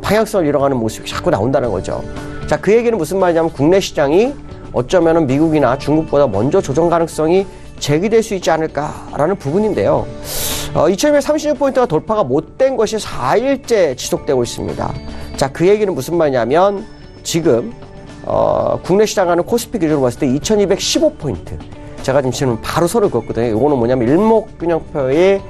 방향성을 잃어가는 모습이 자꾸 나온다는 거죠. 자, 그 얘기는 무슨 말이냐면 국내 시장이 어쩌면 미국이나 중국보다 먼저 조정 가능성이 제기될 수 있지 않을까라는 부분인데요. 2236포인트가 돌파가 못된 것이 4일째 지속되고 있습니다. 자, 그 얘기는 무슨 말이냐면 지금 국내 시장 가는 코스피 기준으로 봤을 때 2215포인트. 제가 지금 바로 선을 그었거든요. 이거는 뭐냐면 일목균형표의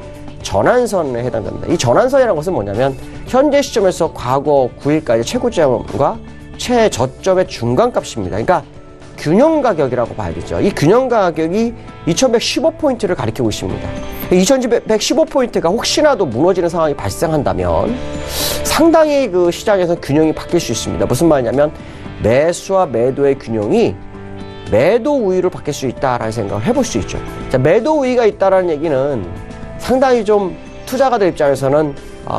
전환선에 해당됩니다. 이 전환선이라는 것은 뭐냐면 현재 시점에서 과거 9일까지 최고점과 최저점의 중간값입니다. 그러니까 균형 가격이라고 봐야겠죠. 이 균형 가격이 2115포인트를 가리키고 있습니다. 2115포인트가 혹시나도 무너지는 상황이 발생한다면 상당히 그 시장에서 균형이 바뀔 수 있습니다. 무슨 말이냐면 매수와 매도의 균형이 매도 우위로 바뀔 수 있다라는 생각을 해볼 수 있죠. 자, 매도 우위가 있다라는 얘기는 상당히 좀 투자가들 입장에서는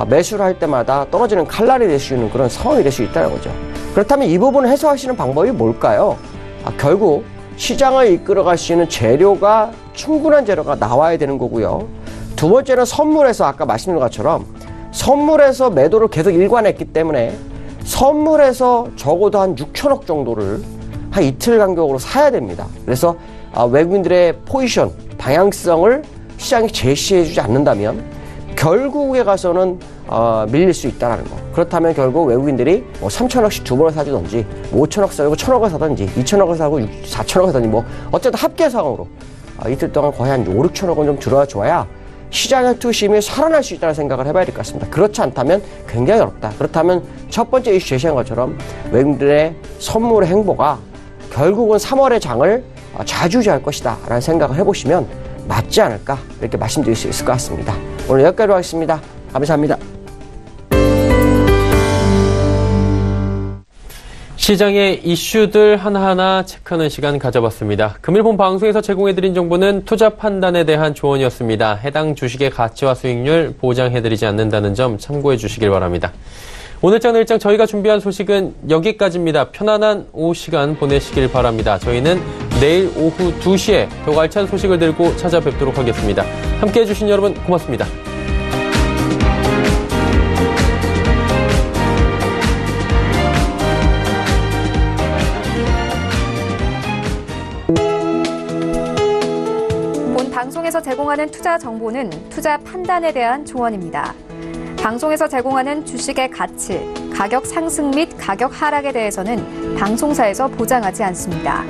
매수를 할 때마다 떨어지는 칼날이 될 수 있는 그런 상황이 될 수 있다는 거죠. 그렇다면 이 부분을 해소하시는 방법이 뭘까요? 결국 시장을 이끌어갈 수 있는 재료가 충분한 재료가 나와야 되는 거고요. 두 번째는 선물에서 아까 말씀드린 것처럼 선물에서 매도를 계속 일관했기 때문에 선물에서 적어도 한 6천억 정도를 한 이틀 간격으로 사야 됩니다. 그래서 외국인들의 포지션, 방향성을 시장이 제시해주지 않는다면 결국에 가서는 밀릴 수 있다는 거. 그렇다면 결국 외국인들이 3천억씩 두 번을 사주든지 5천억 사고 1천억을 사든지 2천억을 사고 4천억을 사든지 뭐 어쨌든 합계상으로 이틀 동안 거의 한 5, 6천억은 좀 들어와줘야 시장의 투심이 살아날 수 있다는 생각을 해봐야 될 것 같습니다. 그렇지 않다면 굉장히 어렵다. 그렇다면 첫 번째 이슈 제시한 것처럼 외국인들의 선물의 행보가 결국은 3월의 장을 좌지우지할 것이다 라는 생각을 해보시면 맞지 않을까 이렇게 말씀드릴 수 있을 것 같습니다. 오늘 여기까지로 하겠습니다. 감사합니다. 시장의 이슈들 하나하나 체크하는 시간 가져봤습니다. 금일 본 방송에서 제공해드린 정보는 투자 판단에 대한 조언이었습니다. 해당 주식의 가치와 수익률 보장해드리지 않는다는 점 참고해 주시길 바랍니다. 오늘장 내일장 저희가 준비한 소식은 여기까지입니다. 편안한 오후 시간 보내시길 바랍니다. 저희는 내일 오후 2시에 더욱 알찬 소식을 들고 찾아뵙도록 하겠습니다. 함께해 주신 여러분 고맙습니다. 본 방송에서 제공하는 투자 정보는 투자 판단에 대한 조언입니다. 방송에서 제공하는 주식의 가치, 가격 상승 및 가격 하락에 대해서는 방송사에서 보장하지 않습니다.